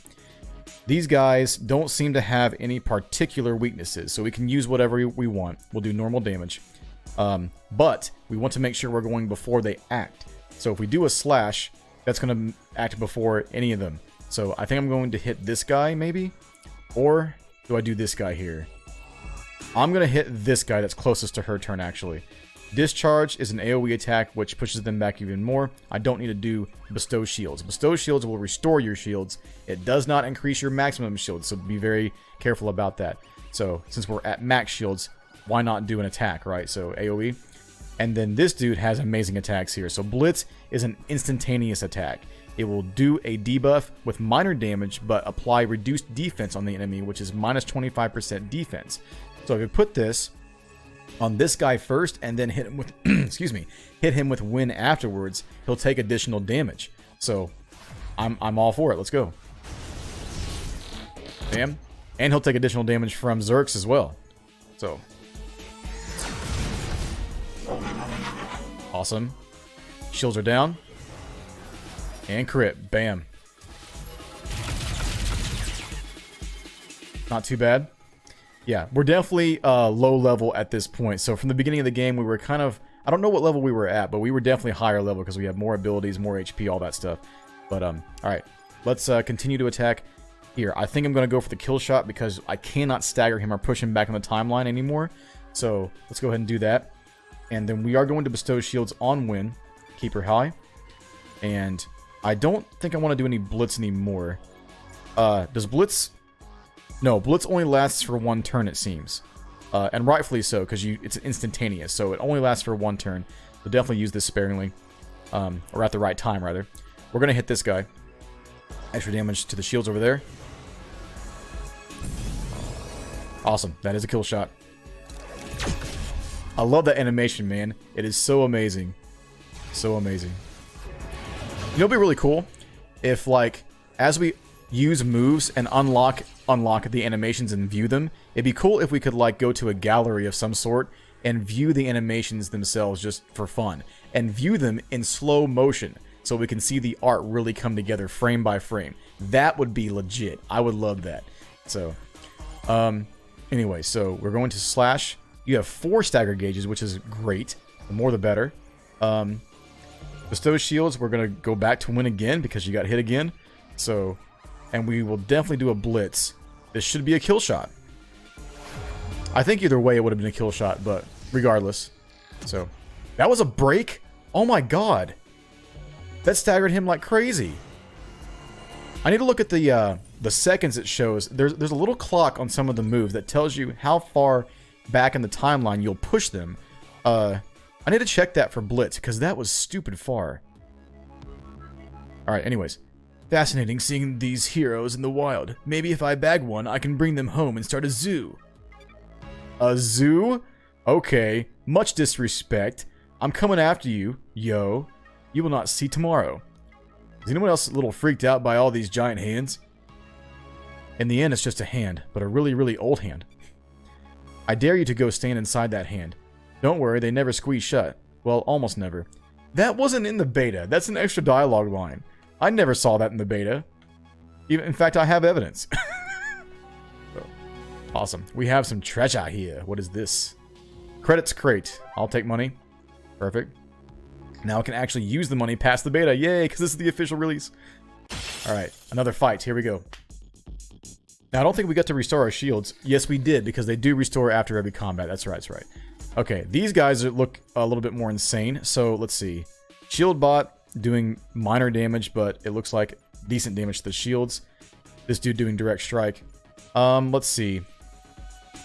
these guys don't seem to have any particular weaknesses, so we can use whatever we want. We'll do normal damage. But we want to make sure we're going before they act. So if we do a slash, that's going to act before any of them. So I think I'm going to hit this guy, maybe? Or do I do this guy here? I'm going to hit this guy that's closest to her turn, actually. Discharge is an AoE attack, which pushes them back even more. I don't need to do Bestow Shields. Bestow Shields will restore your shields. It does not increase your maximum shields, so be very careful about that. So, since we're at max shields, why not do an attack, right? So, AoE. And then this dude has amazing attacks here. So, Blitz is an instantaneous attack. It will do a debuff with minor damage, but apply reduced defense on the enemy, which is minus 25% defense. So, if you put this on this guy first and then hit him with excuse me, hit him with Wind afterwards, he'll take additional damage. So I'm all for it. Let's go. Bam. And he'll take additional damage from Zerx as well. So awesome. Shields are down. And crit. Bam. Not too bad. Yeah, we're definitely low level at this point. So from the beginning of the game, we were kind of, I don't know what level we were at, but we were definitely higher level because we have more abilities, more HP, all that stuff. But all right, let's continue to attack here. I think I'm going to go for the kill shot because I cannot stagger him or push him back on the timeline anymore. So let's go ahead and do that. And then we are going to bestow shields on Win, keep her high. And I don't think I want to do any Blitz anymore. Does Blitz... No, Blitz only lasts for 1 turn, it seems. And rightfully so, because it's instantaneous, so it only lasts for 1 turn. So definitely use this sparingly. Or at the right time, rather. We're going to hit this guy. Extra damage to the shields over there. Awesome. That is a kill shot. I love that animation, man. It is so amazing. So amazing. You know, it'd be really cool if, like, as we use moves and unlock the animations and view them, it'd be cool if we could, like, go to a gallery of some sort and view the animations themselves just for fun. And view them in slow motion so we can see the art really come together frame by frame. That would be legit. I would love that. So, anyway, so we're going to slash. You have 4 stagger gauges, which is great. The more the better. Bestow shields, we're going to go back to Win again because you got hit again. So, and we will definitely do a blitz. This should be a kill shot. I think either way it would have been a kill shot, but regardless. So, that was a break? Oh my god. That staggered him like crazy. I need to look at the seconds it shows. There's a little clock on some of the moves that tells you how far back in the timeline you'll push them. I need to check that for blitz, because that was stupid far. Alright, anyways. Fascinating seeing these heroes in the wild. Maybe if I bag one, I can bring them home and start a zoo. A zoo? Okay. Much disrespect. I'm coming after you, yo. You will not see tomorrow. Is anyone else a little freaked out by all these giant hands? In the end, it's just a hand, but a really, really old hand. I dare you to go stand inside that hand. Don't worry, they never squeeze shut. Well, almost never. That wasn't in the beta. That's an extra dialogue line. I never saw that in the beta. In fact, I have evidence. So, awesome. We have some treasure here. What is this? Credits crate. I'll take money. Perfect. Now I can actually use the money past the beta. Yay, because this is the official release. Alright, another fight. Here we go. Now, I don't think we got to restore our shields. Yes, we did, because they do restore after every combat. That's right, that's right. Okay, these guys look a little bit more insane. So, let's see. Shield bot doing minor damage, but it looks like decent damage to the shields. This dude doing direct strike. Let's see.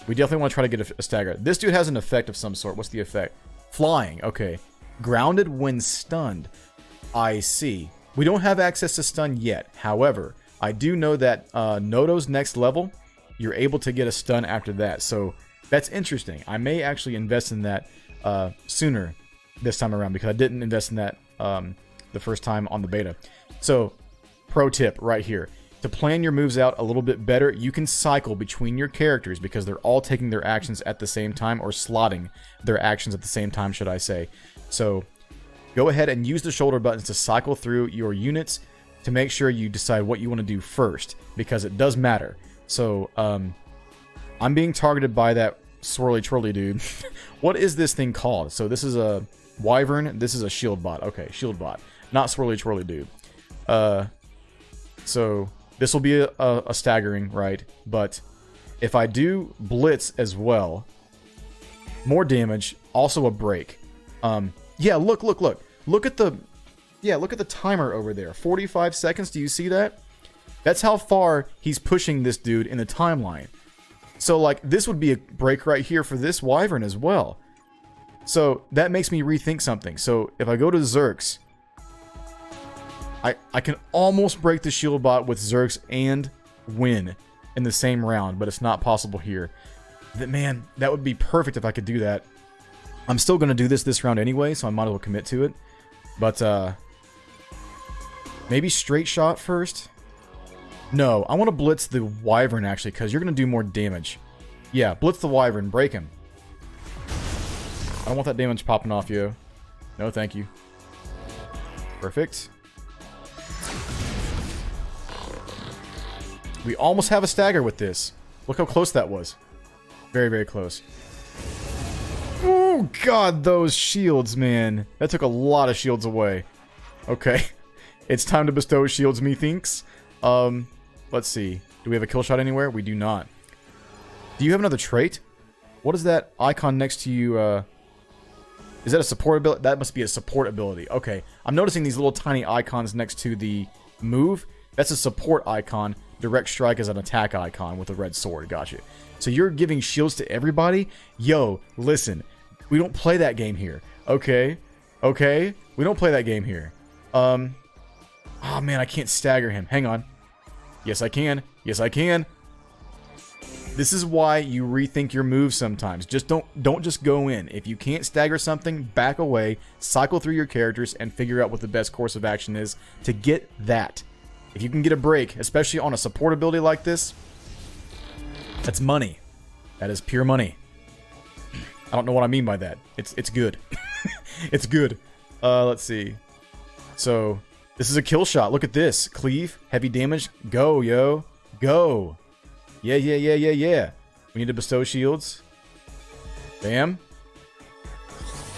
We definitely want to try to get a stagger. This dude has an effect of some sort. What's the effect? Flying. Okay. Grounded when stunned. I see. We don't have access to stun yet. However, I do know that Nodo's next level, you're able to get a stun after that. So that's interesting. I may actually invest in that sooner this time around, because I didn't invest in that the first time on the beta. So, pro tip right here. To plan your moves out a little bit better, you can cycle between your characters, because they're all taking their actions at the same time, or slotting their actions at the same time, should I say. So, go ahead and use the shoulder buttons to cycle through your units to make sure you decide what you want to do first, because it does matter. So, I'm being targeted by that swirly twirly dude. What is this thing called? So, this is a wyvern. This is a shield bot. Okay, shield bot. Not swirly twirly dude. So this will be a staggering, right? But if I do blitz as well, more damage, also a break. Yeah, look at the timer over there. 45 seconds. Do you see that? That's how far he's pushing this dude in the timeline. So like this would be a break right here for this wyvern as well. So that makes me rethink something. So if I go to Zerx, I can almost break the shield bot with Zerx and win in the same round, but it's not possible here. Man, that would be perfect if I could do that. I'm still going to do this round anyway, so I might as well commit to it. But, maybe straight shot first? No, I want to blitz the wyvern, actually, because you're going to do more damage. Yeah, blitz the wyvern, break him. I don't want that damage popping off you. No, thank you. Perfect. We almost have a stagger with this. Look how close that was. Very, very close. Oh, God, those shields, man. That took a lot of shields away. Okay. It's time to bestow shields, methinks. Let's see. Do we have a kill shot anywhere? We do not. Do you have another trait? What is that icon next to you? Is that a support ability? That must be a support ability. Okay. I'm noticing these little tiny icons next to the move. That's a support icon. Direct strike is an attack icon with a red sword. Gotcha. So you're giving shields to everybody? Yo, listen. We don't play that game here. Okay. Okay. We don't play that game here. Oh man, I can't stagger him. Hang on. Yes, I can. Yes, I can. This is why you rethink your moves sometimes. Just don't just go in. If you can't stagger something, back away, cycle through your characters, and figure out what the best course of action is to get that. If you can get a break, especially on a support ability like this, that's money. That is pure money. I don't know what I mean by that. It's good. It's good. Let's see. So, this is a kill shot. Look at this. Cleave, heavy damage. Go, yo. Go. Yeah, yeah, yeah, yeah, yeah. We need to bestow shields. Bam.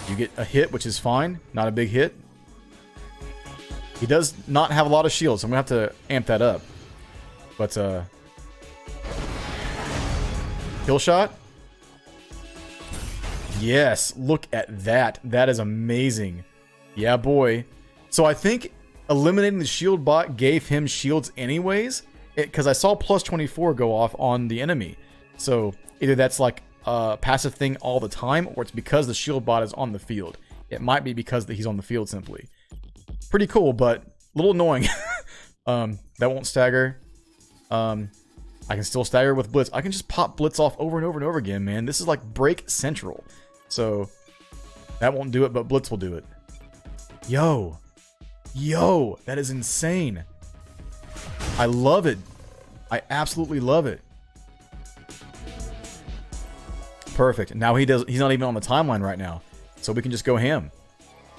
You get a hit, which is fine. Not a big hit. He does not have a lot of shields, so I'm going to have to amp that up. But, kill shot? Yes, look at that. That is amazing. Yeah, boy. So I think eliminating the shield bot gave him shields anyways, because I saw plus 24 go off on the enemy. So either that's like a passive thing all the time, or it's because the shield bot is on the field. It might be because he's on the field simply. Pretty cool, but a little annoying. That won't stagger. I can still stagger with Blitz. I can just pop Blitz off over and over and over again, man. This is like break central. So that won't do it, but Blitz will do it. Yo, that is insane. I love it. I absolutely love it. Perfect. Now he's not even on the timeline right now, so we can just go ham.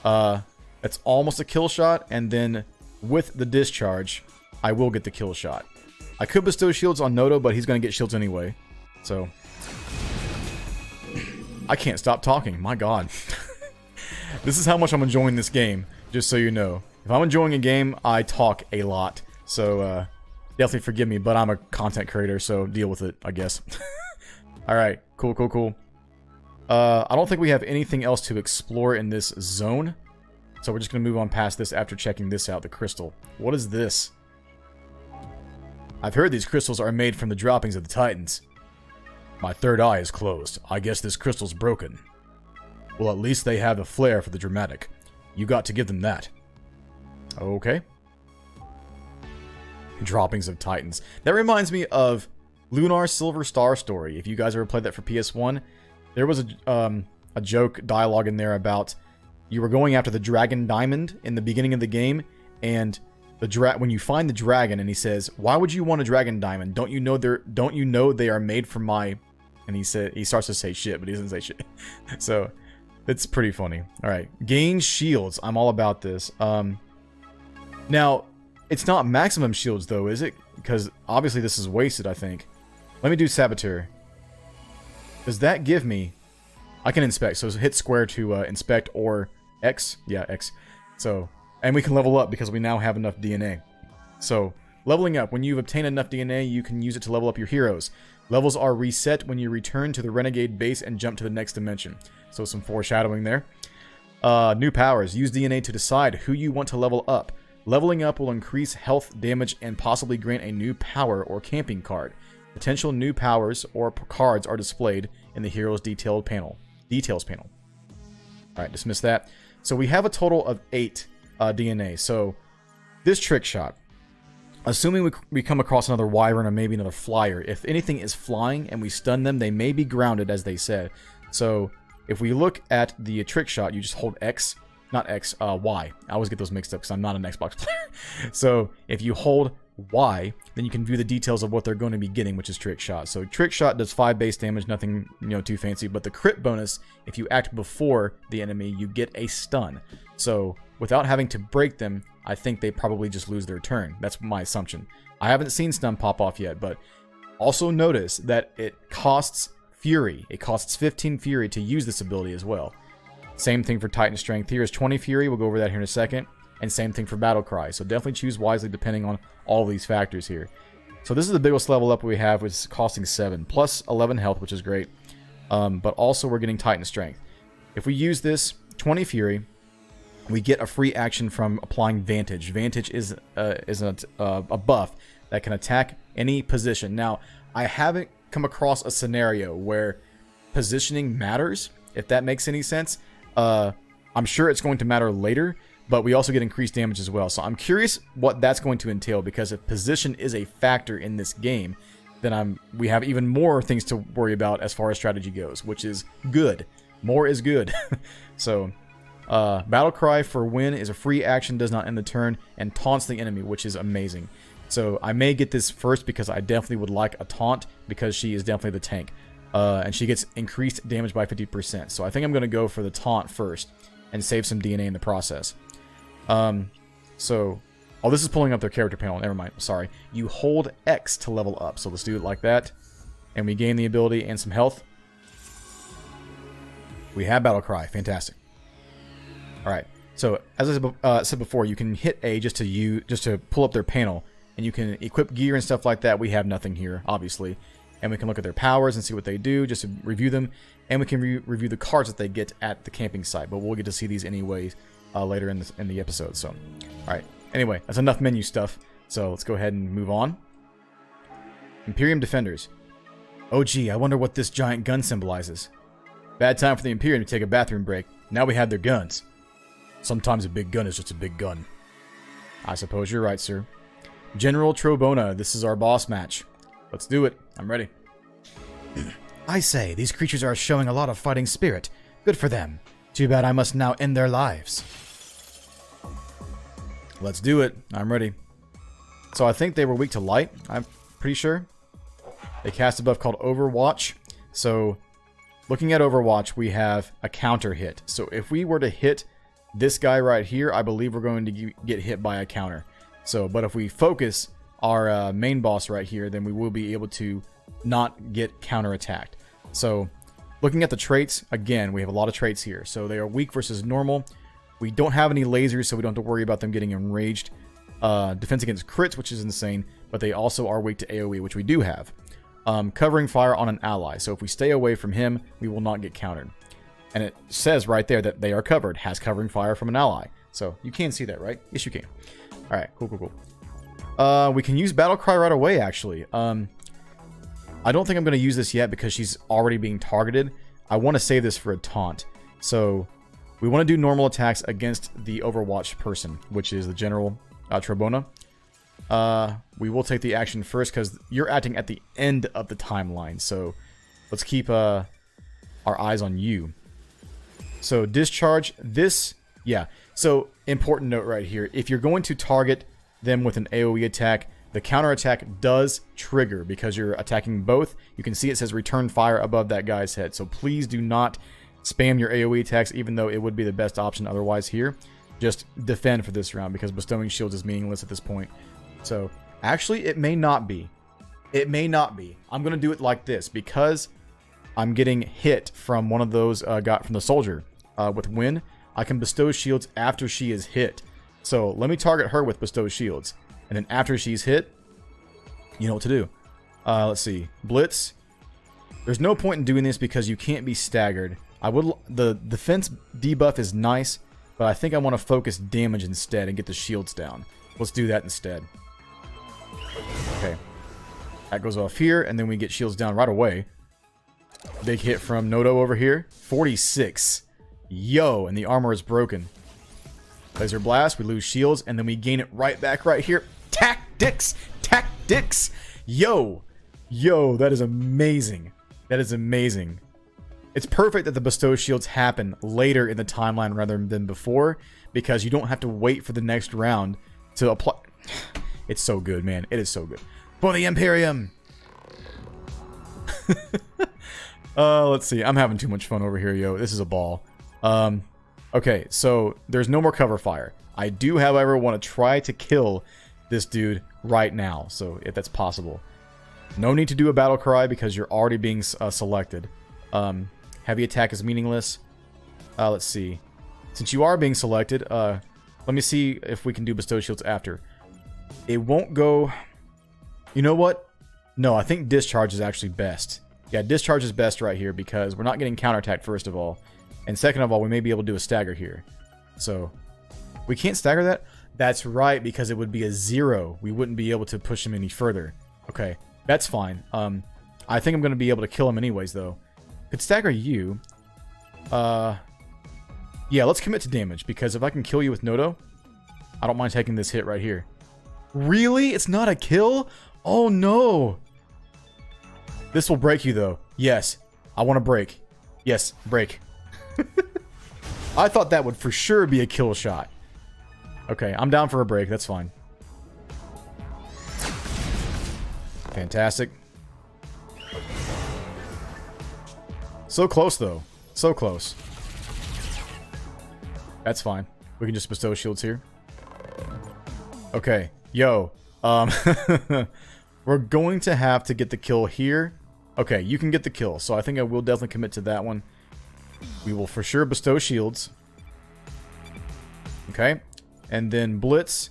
That's almost a kill shot, and then with the discharge, I will get the kill shot. I could bestow shields on Noto, but he's going to get shields anyway. So I can't stop talking. My God. This is how much I'm enjoying this game, just so you know. If I'm enjoying a game, I talk a lot. So definitely forgive me, but I'm a content creator, so deal with it, I guess. Alright, cool. I don't think we have anything else to explore in this zone. So we're just going to move on past this after checking this out, the crystal. What is this? I've heard these crystals are made from the droppings of the Titans. My third eye is closed. I guess this crystal's broken. Well, at least they have a flair for the dramatic. You got to give them that. Okay. Droppings of Titans. That reminds me of Lunar Silver Star Story. If you guys ever played that for PS1, there was a joke dialogue in there about you were going after the Dragon Diamond in the beginning of the game, and when you find the dragon, and he says, "Why would you want a Dragon Diamond? Don't you know they are made from my?" And he starts to say shit, but he doesn't say shit. So it's pretty funny. All right, gain shields. I'm all about this. Now it's not maximum shields though, is it? Because obviously this is wasted. I think. Let me do Saboteur. Does that give me? I can inspect. So hit square to inspect, or X. Yeah, X. So. And we can level up because we now have enough DNA. So, leveling up. When you've obtained enough DNA, you can use it to level up your heroes. Levels are reset when you return to the Renegade base and jump to the next dimension. So, some foreshadowing there. New powers. Use DNA to decide who you want to level up. Leveling up will increase health, damage, and possibly grant a new power or camping card. Potential new powers or cards are displayed in the hero's details panel. Alright, dismiss that. So, we have a total of 8 DNA. So this trick shot, assuming we come across another wyvern or maybe another flyer, if anything is flying and we stun them, they may be grounded, as they said. So if we look at the trick shot, you just hold X, not X, Y. I always get those mixed up because I'm not an Xbox player. So if you hold Y, then you can view the details of what they're going to be getting, which is trick shot. So trick shot does 5 base damage, nothing too fancy, but the crit bonus, if you act before the enemy, you get a stun. So without having to break them, I think they probably just lose their turn. That's my assumption. I haven't seen stun pop off yet, but also notice that it costs Fury. It costs 15 Fury to use this ability as well. Same thing for Titan Strength. Here is 20 Fury. We'll go over that here in a second. And same thing for Battle Cry. So definitely choose wisely depending on all these factors here. So this is the biggest level up we have, which is costing 7. Plus 11 health, which is great. But also we're getting Titan Strength. If we use this 20 Fury, we get a free action from applying Vantage. Vantage is a buff that can attack any position. Now, I haven't come across a scenario where positioning matters, if that makes any sense. I'm sure it's going to matter later, but we also get increased damage as well. So I'm curious what that's going to entail, because if position is a factor in this game, then we have even more things to worry about as far as strategy goes, which is good. More is good. So Battle Cry for win is a free action, does not end the turn, and taunts the enemy, which is amazing. So I may get this first because I definitely would like a taunt, because she is definitely the tank. And she gets increased damage by 50%. So I think I'm going to go for the taunt first and save some DNA in the process. Oh, this is pulling up their character panel. Never mind. Sorry. You hold X to level up. So let's do it like that. And we gain the ability and some health. We have Battle Cry. Fantastic. Alright. So, as I said before, you can hit A just to pull up their panel. and you can equip gear and stuff like that. We have nothing here, obviously. And we can look at their powers and see what they do, just to review them. And we can review the cards that they get at the camping site. But we'll get to see these anyways later in the episode. So, alright. Anyway, that's enough menu stuff. So let's go ahead and move on. Imperium Defenders. Oh gee, I wonder what this giant gun symbolizes. Bad time for the Imperium to take a bathroom break. Now we have their guns. Sometimes a big gun is just a big gun. I suppose you're right, sir. General Trobona, this is our boss match. Let's do it. I'm ready. I say, these creatures are showing a lot of fighting spirit. Good for them. Too bad I must now end their lives. Let's do it. I'm ready. So I think they were weak to light. I'm pretty sure. They cast a buff called Overwatch. So looking at Overwatch, we have a counter hit. So if we were to hit this guy right here, I believe we're going to get hit by a counter. So, but if we focus our main boss right here, then we will be able to not get counterattacked. So, looking at the traits, again, we have a lot of traits here. So they are weak versus normal. We don't have any lasers, so we don't have to worry about them getting enraged. Defense against crits, which is insane, but they also are weak to AoE, which we do have. Covering fire on an ally. So if we stay away from him, we will not get countered. And it says right there that they are covered. Has covering fire from an ally. So you can see that, right? Yes, you can. Alright, cool. We can use Battle Cry right away, actually. I don't think I'm going to use this yet because she's already being targeted. I want to save this for a taunt. So we want to do normal attacks against the Overwatch person, which is the General Trobona. We will take the action first because you're acting at the end of the timeline. So let's keep our eyes on you. So discharge this. Yeah. So important note right here. If you're going to target them with an AoE attack, the counter attack does trigger because you're attacking both. You can see it says return fire above that guy's head. So please do not spam your AoE attacks, even though it would be the best option otherwise here. Just defend for this round because bestowing shields is meaningless at this point. So actually, it may not be. It may not be. I'm going to do it like this because I'm getting hit from one of those got from the soldier with Win. I can bestow shields after she is hit. So let me target her with bestow shields. And then after she's hit, you know what to do. Let's see. Blitz. There's no point in doing this because you can't be staggered. The defense debuff is nice, but I think I want to focus damage instead and get the shields down. Let's do that instead. Okay. That goes off here, and then we get shields down right away. Big hit from Noto over here. 46. Yo, and the armor is broken. Laser blast, we lose shields, and then we gain it right back right here. Tactics! Tactics! Yo! Yo, that is amazing. That is amazing. It's perfect that the bestow shields happen later in the timeline rather than before, because you don't have to wait for the next round to apply. It's so good, man. It is so good. For the Imperium! Let's see. I'm having too much fun over here, yo. This is a ball. Okay, so there's no more cover fire. I do, however, want to try to kill this dude right now, so if that's possible. No need to do a battle cry because you're already being selected. Heavy attack is meaningless. Let's see. Since you are being selected, let me see if we can do bestow shields after. It won't go... You know what? No, I think discharge is actually best. Yeah, discharge is best right here because we're not getting counterattacked first of all. And second of all, we may be able to do a stagger here. So, we can't stagger that? That's right, because it would be a 0. We wouldn't be able to push him any further. Okay, that's fine. I think I'm going to be able to kill him anyways, though. Could stagger you. Yeah, let's commit to damage, because if I can kill you with Noto, I don't mind taking this hit right here. Really? It's not a kill? Oh, no. This will break you, though. Yes. I want to break. Yes, break. I thought that would for sure be a kill shot. Okay, I'm down for a break. That's fine. Fantastic. So close, though. So close. That's fine. We can just bestow shields here. Okay. Yo. We're going to have to get the kill here. Okay, you can get the kill. So I think I will definitely commit to that one. We will for sure bestow shields. Okay. And then Blitz.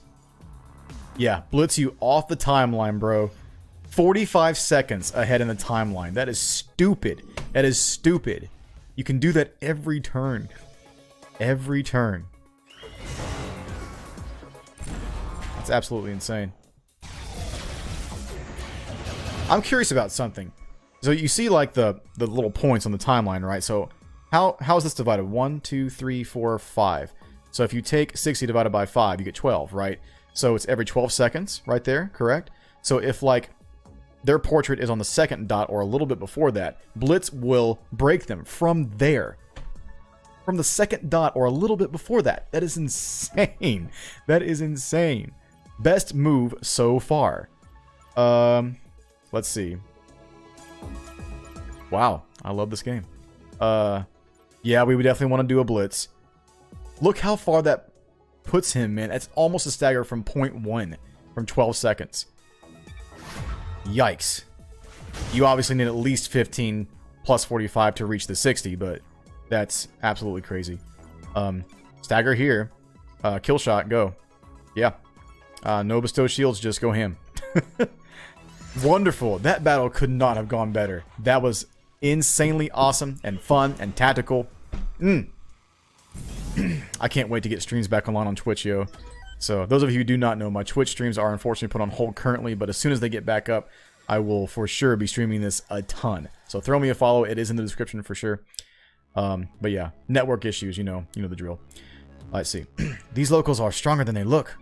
Yeah, blitz you off the timeline, bro. 45 seconds ahead in the timeline. That is stupid. That is stupid. You can do that every turn. Every turn. That's absolutely insane. I'm curious about something. So you see like the little points on the timeline, right? So how is this divided? 1, 2, 3, 4, 5. So if you take 60 divided by 5, you get 12, right? So it's every 12 seconds right there, correct? So if like their portrait is on the second dot or a little bit before that, Blitz will break them from there. From the second dot or a little bit before that. That is insane. That is insane. Best move so far. Let's see. Wow, I love this game. Yeah, we would definitely want to do a blitz. Look how far that puts him, man. It's almost a stagger from 0.1 from 12 seconds. Yikes. You obviously need at least 15 plus 45 to reach the 60, but that's absolutely crazy. Stagger here. Kill shot, go. Yeah. No bestow shields, just go ham. Wonderful. That battle could not have gone better. That was insanely awesome and fun and tactical. I can't wait to get streams back online on Twitch, yo. So those of you who do not know, my Twitch streams are unfortunately put on hold currently, but as soon as they get back up, I will for sure be streaming this a ton. So throw me a follow. It is in the description for sure. But yeah, network issues, you know the drill. Let's see. These locals are stronger than they look.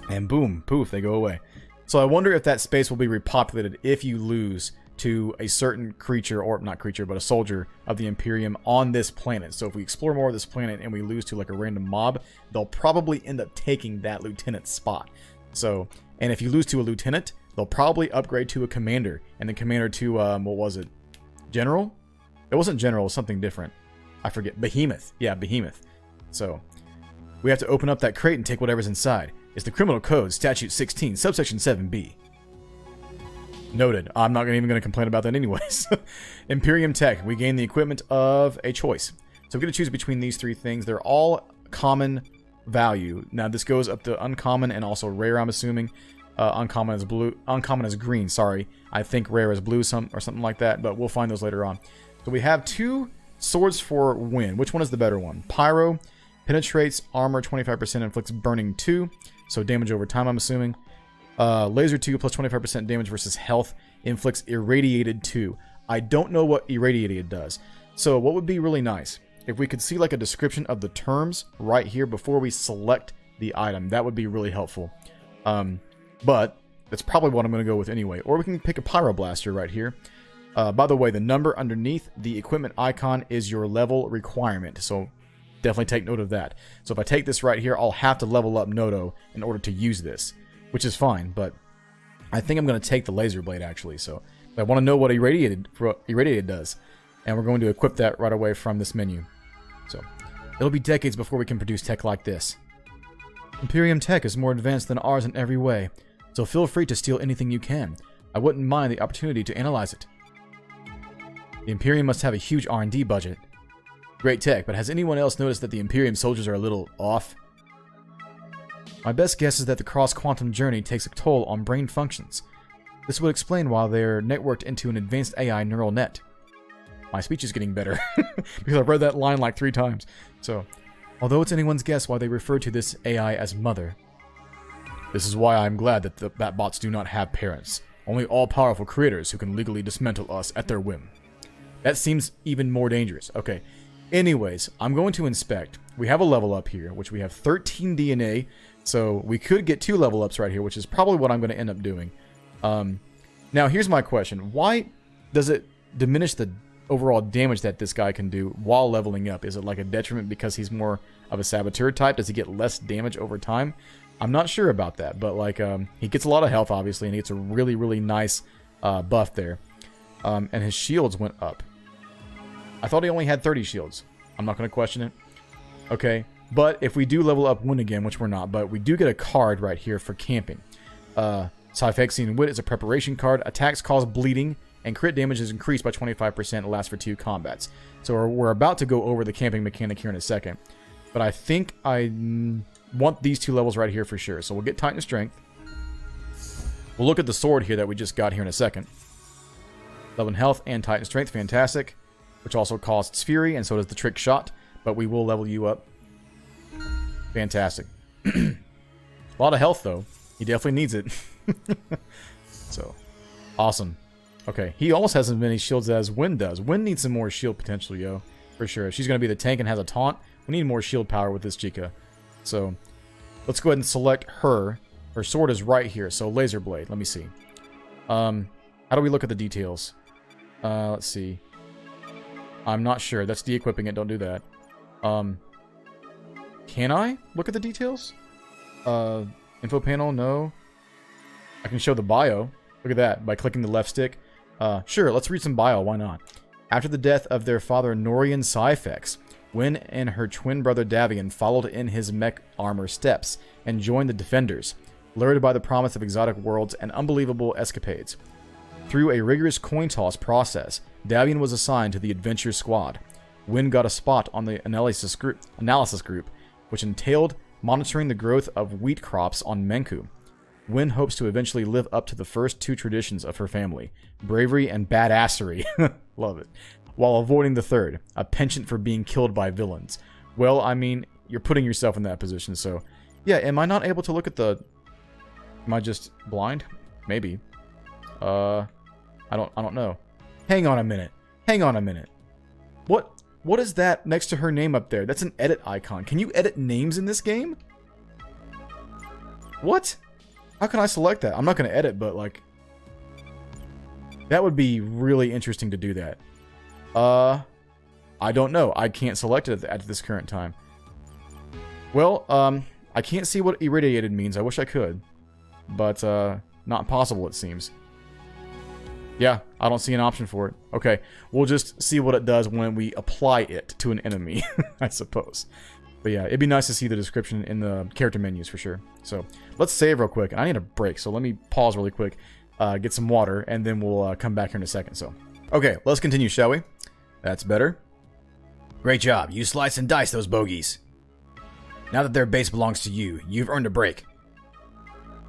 And boom, poof, they go away. So I wonder if that space will be repopulated if you lose to a certain creature, or not creature, but a soldier of the Imperium on this planet. So if we explore more of this planet and we lose to like a random mob, they'll probably end up taking that lieutenant's spot. So, and if you lose to a lieutenant, they'll probably upgrade to a commander, and the commander to, what was it? General? It wasn't general, it was something different. I forget. Behemoth. Yeah, Behemoth. So, we have to open up that crate and take whatever's inside. It's the Criminal Code, Statute 16, Subsection 7B. Noted. I'm not even going to complain about that anyways. Imperium Tech. We gain the equipment of a choice. So we're going to choose between these three things. They're all common value. Now this goes up to uncommon and also rare, I'm assuming. Uncommon is blue. Uncommon is green, sorry. I think rare is blue or something like that, but we'll find those later on. So we have two swords for wind. Which one is the better one? Pyro. Penetrates armor 25%, inflicts burning 2. So damage over time, I'm assuming. Laser 2 plus 25% damage versus health, inflicts irradiated 2. I don't know what irradiated does. So what would be really nice if we could see like a description of the terms right here before we select the item. That would be really helpful. But that's probably what I'm going to go with anyway. Or we can pick a Pyroblaster right here. By the way, the number underneath the equipment icon is your level requirement. So definitely take note of that. So if I take this right here, I'll have to level up Noto in order to use this, which is fine, but I think I'm going to take the laser blade actually. So I want to know what irradiated does, and we're going to equip that right away from this menu. So it'll be decades before we can produce tech like this. Imperium tech is more advanced than ours in every way, so feel free to steal anything you can. I wouldn't mind the opportunity to analyze it. The Imperium must have a huge R&D budget. Great tech, but has anyone else noticed that the Imperium soldiers are a little off? My best guess is that the cross-quantum journey takes a toll on brain functions. This would explain why they're networked into an advanced AI neural net. My speech is getting better, because I've read that line like 3 times. So, although it's anyone's guess why they refer to this AI as Mother. This is why I'm glad that the Batbots do not have parents. Only all-powerful creators who can legally dismantle us at their whim. That seems even more dangerous. Okay. Anyways, I'm going to inspect. We have a level up here, which we have 13 DNA. So we could get 2 level ups right here, which is probably what I'm going to end up doing. Now, here's my question. Why does it diminish the overall damage that this guy can do while leveling up? Is it like a detriment because he's more of a saboteur type? Does he get less damage over time? I'm not sure about that, but like he gets a lot of health, obviously, and he gets a really, really nice buff there. And his shields went up. I thought he only had 30 shields. I'm not going to question it. Okay, but if we do level up Wind again, which we're not, but we do get a card right here for camping. Typhexian Wit is a preparation card. Attacks cause bleeding, and crit damage is increased by 25% and lasts for 2 combats. So we're about to go over the camping mechanic here in a second. But I think want these 2 levels right here for sure. So we'll get Titan Strength. We'll look at the sword here that we just got here in a second. 11 health and Titan Strength, fantastic. Which also costs Fury, and so does the Trick Shot. But we will level you up. Fantastic. A lot of health, though. He definitely needs it. So, awesome. Okay, he almost has as many shields as Wind does. Wind needs some more shield potential, yo. For sure. If she's going to be the tank and has a taunt, we need more shield power with this Chica. So, let's go ahead and select her. Her sword is right here, so Laser Blade. Let me see. How do we look at the details? Let's see. I'm not sure. That's de-equipping it. Don't do that. Can I look at the details? Info panel? No. I can show the bio. Look at that. By clicking the left stick. Sure, let's read some bio. Why not? After the death of their father Norian Syphex, Wen and her twin brother Davian followed in his mech armor steps and joined the Defenders, lured by the promise of exotic worlds and unbelievable escapades. Through a rigorous coin toss process, Davian was assigned to the Adventure Squad. Wen got a spot on the analysis group, which entailed monitoring the growth of wheat crops on Menku. Wen hopes to eventually live up to the first 2 traditions of her family, bravery and badassery. Love it. While avoiding the third, a penchant for being killed by villains. Well, I mean, you're putting yourself in that position, so... Yeah, am I not able to look at the... Am I just blind? Maybe. I don't know. Hang on a minute. Hang on a minute. What is that next to her name up there? That's an edit icon. Can you edit names in this game? What? How can I select that? I'm not going to edit, but like... That would be really interesting to do that. I don't know. I can't select it at this current time. Well, I can't see what irradiated means. I wish I could. But, not possible, it seems. Yeah, I don't see an option for it. Okay, we'll just see what it does when we apply it to an enemy, I suppose. But yeah, it'd be nice to see the description in the character menus for sure. So, let's save real quick. I need a break, so let me pause really quick, get some water, and then we'll come back here in a second. So, okay, let's continue, shall we? That's better. Great job. You slice and dice those bogeys. Now that their base belongs to you, you've earned a break.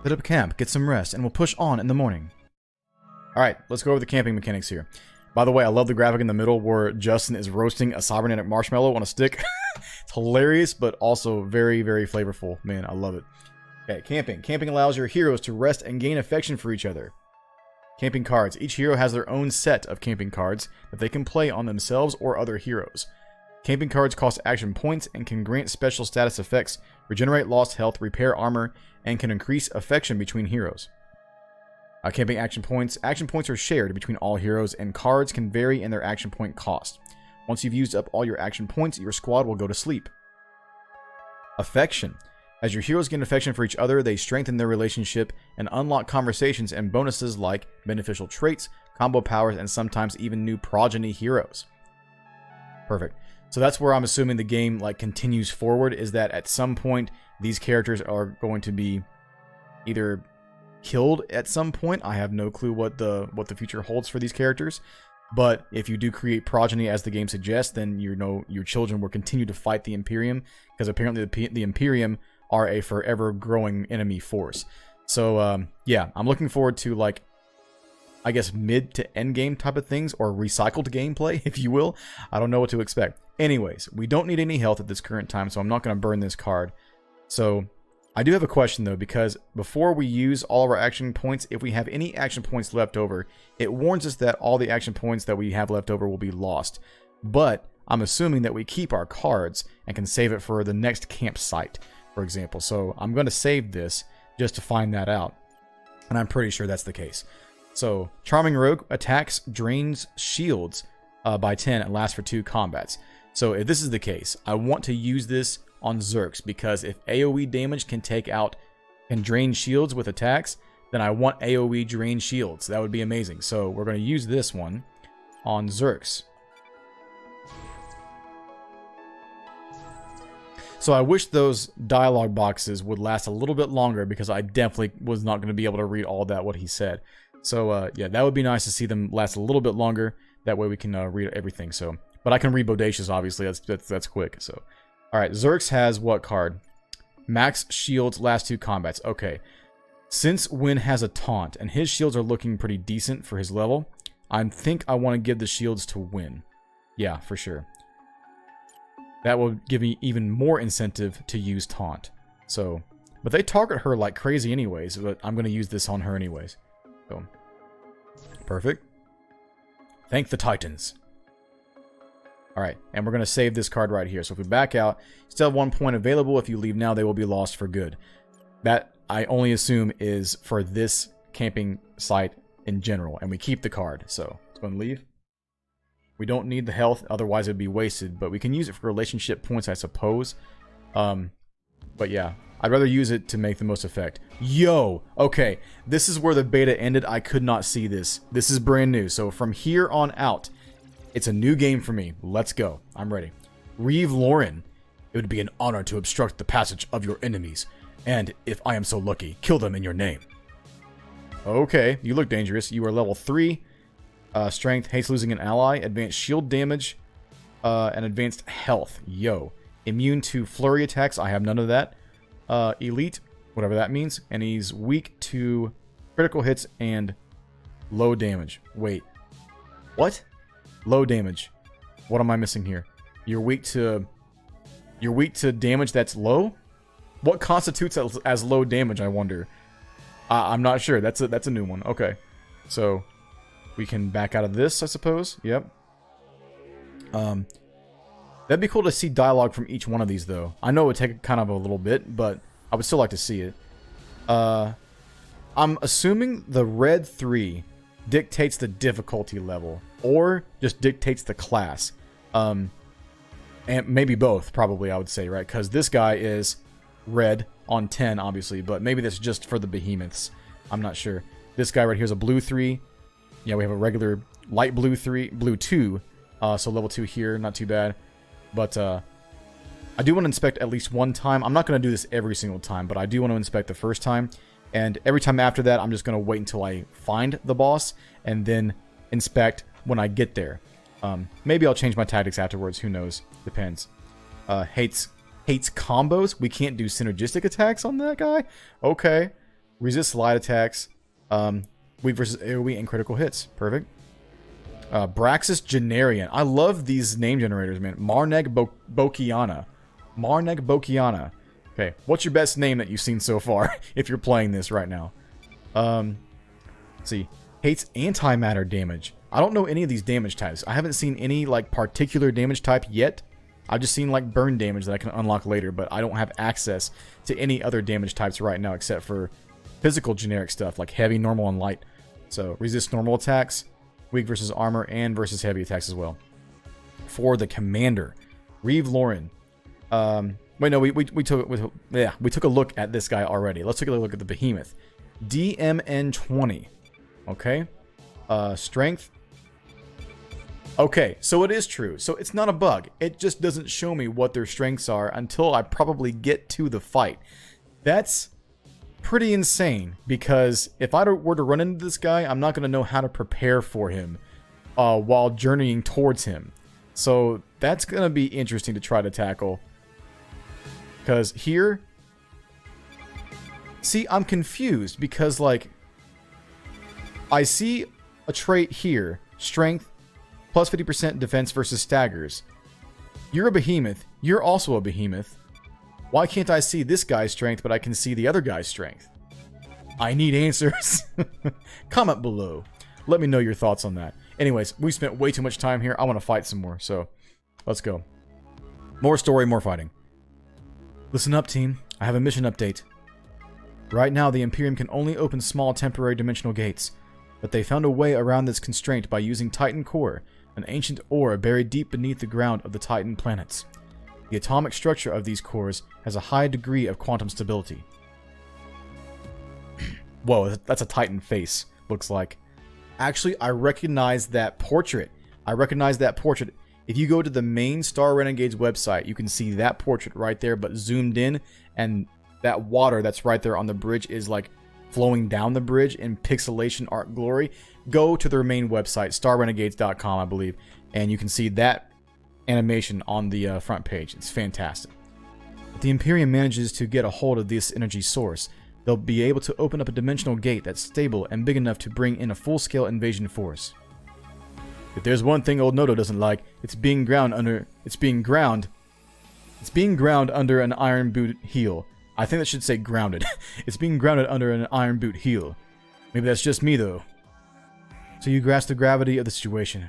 Set up camp, get some rest, and we'll push on in the morning. Alright, let's go over the camping mechanics here. By the way, I love the graphic in the middle where Justin is roasting a cybernetic marshmallow on a stick. It's hilarious, but also very, very flavorful. Man, I love it. Okay, camping. Camping allows your heroes to rest and gain affection for each other. Camping cards. Each hero has their own set of camping cards that they can play on themselves or other heroes. Camping cards cost action points and can grant special status effects, regenerate lost health, repair armor, and can increase affection between heroes. Camping action points. Action points are shared between all heroes, and cards can vary in their action point cost. Once you've used up all your action points, your squad will go to sleep. Affection. As your heroes gain affection for each other, they strengthen their relationship and unlock conversations and bonuses like beneficial traits, combo powers, and sometimes even new progeny heroes. Perfect. So that's where I'm assuming the game continues forward, is that at some point these characters are going to be either killed at some point. I have no clue what the future holds for these characters. But if you do create progeny as the game suggests, then your children will continue to fight the Imperium, because apparently the Imperium are a forever growing enemy force. So yeah, I'm looking forward to I guess mid to end game type of things, or recycled gameplay, if you will. I don't know what to expect. Anyways, we don't need any health at this current time, so I'm not going to burn this card. So I do have a question though, because before we use all of our action points, if we have any action points left over, it warns us that all the action points that we have left over will be lost. But I'm assuming that we keep our cards and can save it for the next campsite, for example. So I'm going to save this just to find that out. And I'm pretty sure that's the case. So, Charming Rogue attacks, drains shields by 10 and lasts for 2 combats. So if this is the case, I want to use this on Zerx, because if AoE damage can drain shields with attacks, then I want AoE drain shields. That would be amazing. So we're going to use this one on Zerx. So I wish those dialogue boxes would last a little bit longer, because I definitely was not going to be able to read all that what he said. So yeah, that would be nice to see them last a little bit longer. That way we can read everything. So, but I can read Bodacious, obviously. That's quick. So, all right, Zerx has what card? Max shields last 2 combats. Okay. Since Win has a taunt, and his shields are looking pretty decent for his level, I think I want to give the shields to Win. Yeah, for sure. That will give me even more incentive to use taunt. So, but they target her like crazy anyways, but I'm going to use this on her anyways. So, perfect. Thank the Titans. Alright, and we're going to save this card right here. So if we back out, still have 1 point available. If you leave now, they will be lost for good. That, I only assume, is for this camping site in general. And we keep the card. So, let's go and leave. We don't need the health, otherwise it would be wasted. But we can use it for relationship points, I suppose. But yeah, I'd rather use it to make the most effect. Yo! Okay, this is where the beta ended. I could not see this. This is brand new. So from here on out, it's a new game for me. Let's go. I'm ready. Reeve Lauren. It would be an honor to obstruct the passage of your enemies. And, if I am so lucky, kill them in your name. Okay, you look dangerous. You are level 3. Strength, hates losing an ally. Advanced shield damage. And advanced health. Yo. Immune to flurry attacks. I have none of that. Elite, whatever that means. And he's weak to critical hits and low damage. Wait. What? Low damage. What am I missing here? You're weak to damage that's low? What constitutes as low damage, I wonder? I'm not sure. That's a new one. Okay. So we can back out of this, I suppose. Yep. That'd be cool to see dialogue from each one of these, though. I know it would take kind of a little bit, but I would still like to see it. I'm assuming the red 3 dictates the difficulty level, or just dictates the class. And maybe both, probably, I would say, right? Because this guy is red on 10, obviously, but maybe that's just for the behemoths. I'm not sure. This guy right here is a blue 3. Yeah, we have a regular light blue 3, blue 2. So level 2 here, not too bad. But I do want to inspect at least one time. I'm not going to do this every single time, but I do want to inspect the first time. And every time after that, I'm just going to wait until I find the boss and then inspect when I get there. Maybe I'll change my tactics afterwards. Who knows? Depends. Hates combos. We can't do synergistic attacks on that guy. Okay. Resist slide attacks. Weak versus AoE and critical hits. Perfect. Braxis Genarian. I love these name generators, man. Marneg Bokiana. Marneg Bokiana. Okay, what's your best name that you've seen so far if you're playing this right now? Let's see. Hates antimatter damage. I don't know any of these damage types. I haven't seen any like particular damage type yet. I've just seen like burn damage that I can unlock later, but I don't have access to any other damage types right now except for physical generic stuff like heavy, normal, and light. So resist normal attacks, weak versus armor, and versus heavy attacks as well. For the commander, Reeve Lauren. Wait, no, we took a look at this guy already. Let's take a look at the behemoth. DMN20. Okay. Strength. Okay, so it is true. So it's not a bug. It just doesn't show me what their strengths are until I probably get to the fight. That's pretty insane, because if I were to run into this guy, I'm not going to know how to prepare for him while journeying towards him. So that's going to be interesting to try to tackle. Because here... See, I'm confused because, like, I see a trait here. Strength, plus 50% defense versus staggers. You're a behemoth. You're also a behemoth. Why can't I see this guy's strength, but I can see the other guy's strength? I need answers. Comment below. Let me know your thoughts on that. Anyways, we spent way too much time here. I want to fight some more, so let's go. More story, more fighting. Listen up, team. I have a mission update. Right now, the Imperium can only open small temporary dimensional gates, but they found a way around this constraint by using Titan Core, an ancient ore buried deep beneath the ground of the Titan planets. The atomic structure of these cores has a high degree of quantum stability. Whoa, that's a Titan face, looks like. Actually, I recognize that portrait. If you go to the main Star Renegades website, you can see that portrait right there, but zoomed in, and that water that's right there on the bridge is like flowing down the bridge in pixelation art glory. Go to their main website, starrenegades.com, I believe, and you can see that animation on the front page. It's fantastic. If the Imperium manages to get a hold of this energy source, they'll be able to open up a dimensional gate that's stable and big enough to bring in a full-scale invasion force. If there's one thing old Noto doesn't like, it's being ground under an iron boot heel. I think that should say grounded. It's being grounded under an iron boot heel. Maybe that's just me though. So you grasp the gravity of the situation.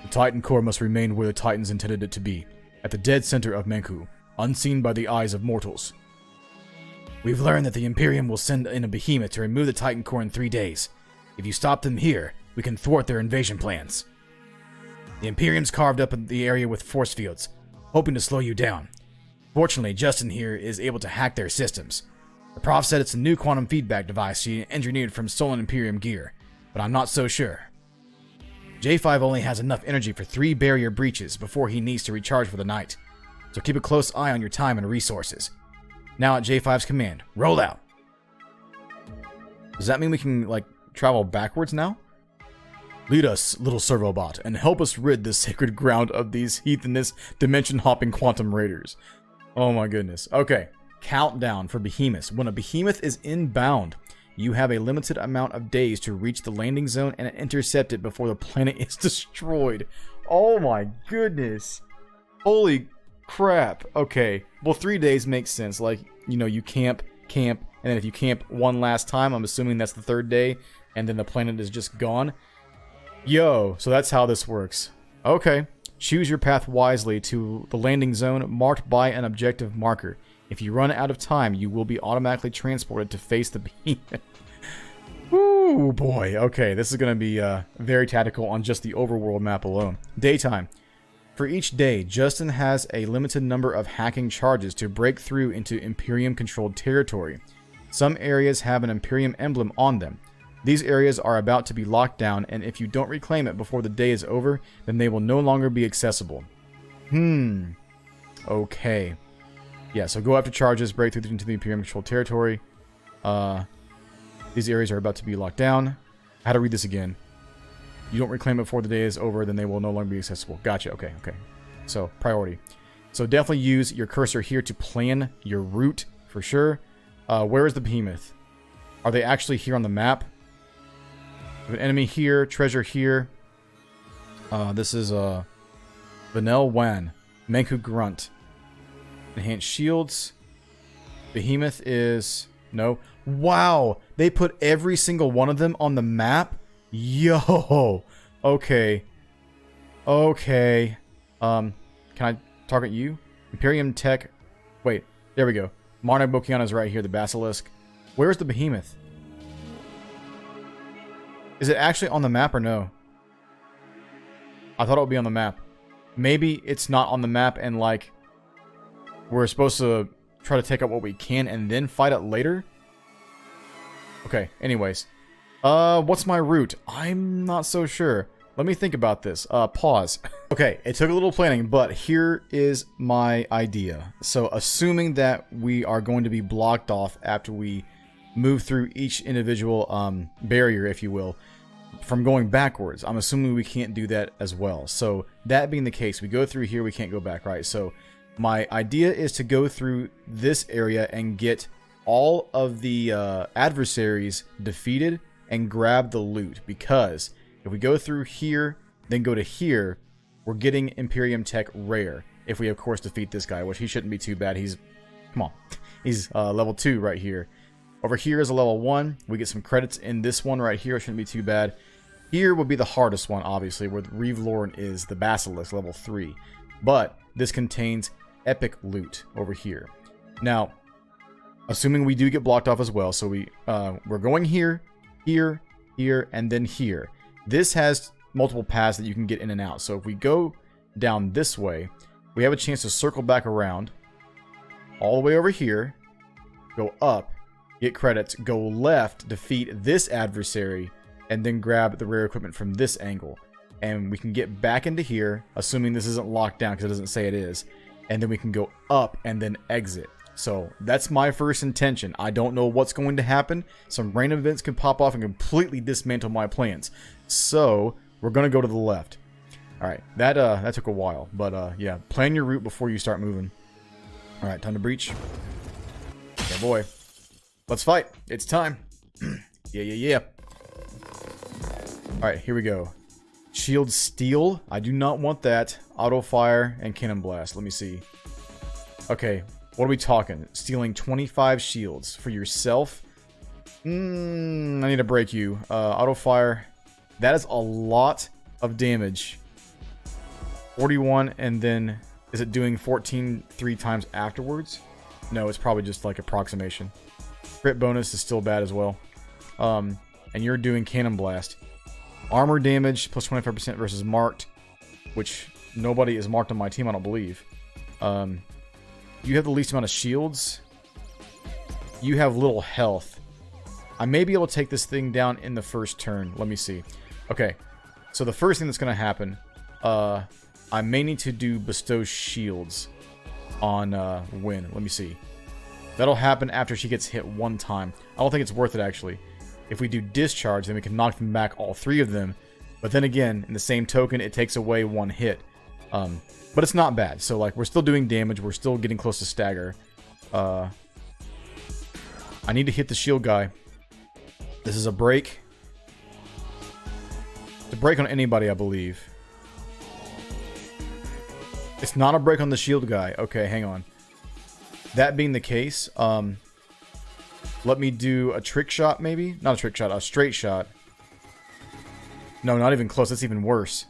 The Titan core must remain where the Titans intended it to be, at the dead center of Menku, unseen by the eyes of mortals. We've learned that the Imperium will send in a behemoth to remove the Titan core in 3 days. If you stop them here, we can thwart their invasion plans. The Imperium's carved up in the area with force fields, hoping to slow you down. Fortunately, Justin here is able to hack their systems. The prof said it's a new quantum feedback device she engineered from stolen Imperium gear, but I'm not so sure. J5 only has enough energy for 3 barrier breaches before he needs to recharge for the night, so keep a close eye on your time and resources. Now at J5's command, roll out! Does that mean we can, travel backwards now? Lead us, little servobot, and help us rid this sacred ground of these heathenous, dimension-hopping quantum raiders. Oh my goodness. Okay, countdown for behemoths. When a behemoth is inbound, you have a limited amount of days to reach the landing zone and intercept it before the planet is destroyed. Oh my goodness. Holy crap. Okay, well 3 days makes sense. You camp, and then if you camp one last time, I'm assuming that's the 3rd day, and then the planet is just gone. Yo, so that's how this works. Okay, choose your path wisely to the landing zone marked by an objective marker. If you run out of time, you will be automatically transported to face the behemoth. Ooh, boy. Okay, this is going to be very tactical on just the overworld map alone. Daytime. For each day, Justin has a limited number of hacking charges to break through into Imperium-controlled territory. Some areas have an Imperium emblem on them. These areas are about to be locked down, and if you don't reclaim it before the day is over, then they will no longer be accessible. Okay. Yeah, so go after charges, break through into the Imperium-controlled territory. These areas are about to be locked down. How to read this again? You don't reclaim it before the day is over, then they will no longer be accessible. Gotcha, okay. So, priority. So definitely use your cursor here to plan your route, for sure. Where is the behemoth? Are they actually here on the map? We have an enemy here, treasure here. This is Vanel Wan, Menku Grunt. Enhanced shields. Behemoth is... No. Wow! They put every single one of them on the map? Yo! Okay. Can I target you? Imperium Tech... Wait, there we go. Marna Bokiana's right here, the Basilisk. Where's the Behemoth? Is it actually on the map or no? I thought it would be on the map. Maybe it's not on the map and we're supposed to try to take out what we can and then fight it later? Okay, anyways. What's my route? I'm not so sure. Let me think about this. Pause. Okay, it took a little planning, but here is my idea. So, assuming that we are going to be blocked off after we move through each individual barrier, if you will, from going backwards. I'm assuming we can't do that as well. So that being the case, we go through here, we can't go back, right? So my idea is to go through this area and get all of the adversaries defeated and grab the loot, because if we go through here, then go to here, we're getting Imperium Tech rare. If we, of course, defeat this guy, which he shouldn't be too bad. He's level 2 right here. Over here is a level 1. We get some credits in this one right here. It shouldn't be too bad. Here will be the hardest one, obviously, where Reeve Lauren is the Basilisk, level 3. But this contains epic loot over here. Now, assuming we do get blocked off as well, so we're going here, here, here, and then here. This has multiple paths that you can get in and out. So if we go down this way, we have a chance to circle back around all the way over here, go up, get credits, go left, defeat this adversary, and then grab the rare equipment from this angle. And we can get back into here, assuming this isn't locked down because it doesn't say it is. And then we can go up and then exit. So that's my first intention. I don't know what's going to happen. Some random events can pop off and completely dismantle my plans. So we're going to go to the left. Alright, that took a while. But yeah, plan your route before you start moving. Alright, time to breach. Yeah, boy. Let's fight. It's time. Yeah. Alright, here we go. Shield Steel. I do not want that. Auto Fire and Cannon Blast. Let me see. Okay, what are we talking? Stealing 25 shields for yourself? I need to break you. Auto Fire. That is a lot of damage. 41, and then is it doing 14 3 times afterwards? No, it's probably just like approximation. Crit bonus is still bad as well. And you're doing Cannon Blast. Armor damage plus 25% versus marked, which nobody is marked on my team, I don't believe. You have the least amount of shields. You have little health. I may be able to take this thing down in the first turn. Let me see. Okay, so the first thing that's going to happen, I may need to do bestow shields on Win. Let me see. That'll happen after she gets hit one time. I don't think it's worth it, actually. If we do discharge, then we can knock them back, all 3 of them. But then again, in the same token, it takes away 1 hit. But it's not bad. So, like, we're still doing damage. We're still getting close to stagger. I need to hit the shield guy. This is a break. It's a break on anybody, I believe. It's not a break on the shield guy. Okay, hang on. That being the case, let me do a trick shot, maybe? Not a trick shot, a straight shot. No, not even close. That's even worse.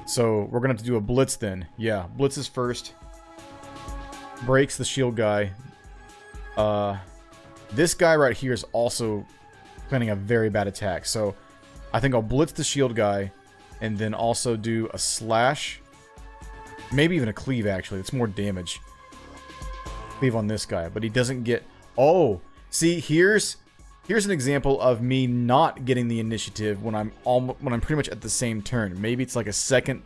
So, we're going to have to do a blitz then. Yeah, blitz is first. Breaks the shield guy. This guy right here is also planning a very bad attack. So, I think I'll blitz the shield guy. And then also do a slash. Maybe even a cleave, actually. It's more damage. Cleave on this guy. But he doesn't get... Oh! See, here's an example of me not getting the initiative when I'm pretty much at the same turn. Maybe it's like a second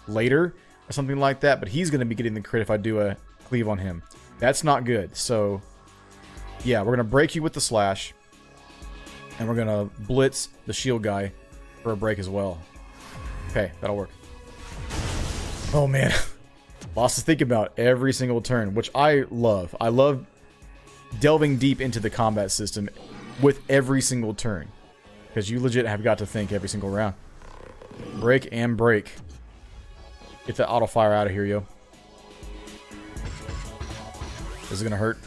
later or something like that. But he's going to be getting the crit if I do a cleave on him. That's not good. So, yeah, we're going to break you with the slash. And we're going to blitz the shield guy for a break as well. Okay, that'll work. Oh, man. Lots to think about every single turn, which I love. I love delving deep into the combat system with every single turn. Because you legit have got to think every single round. Break and break. Get the auto fire out of here, yo. This is going to hurt.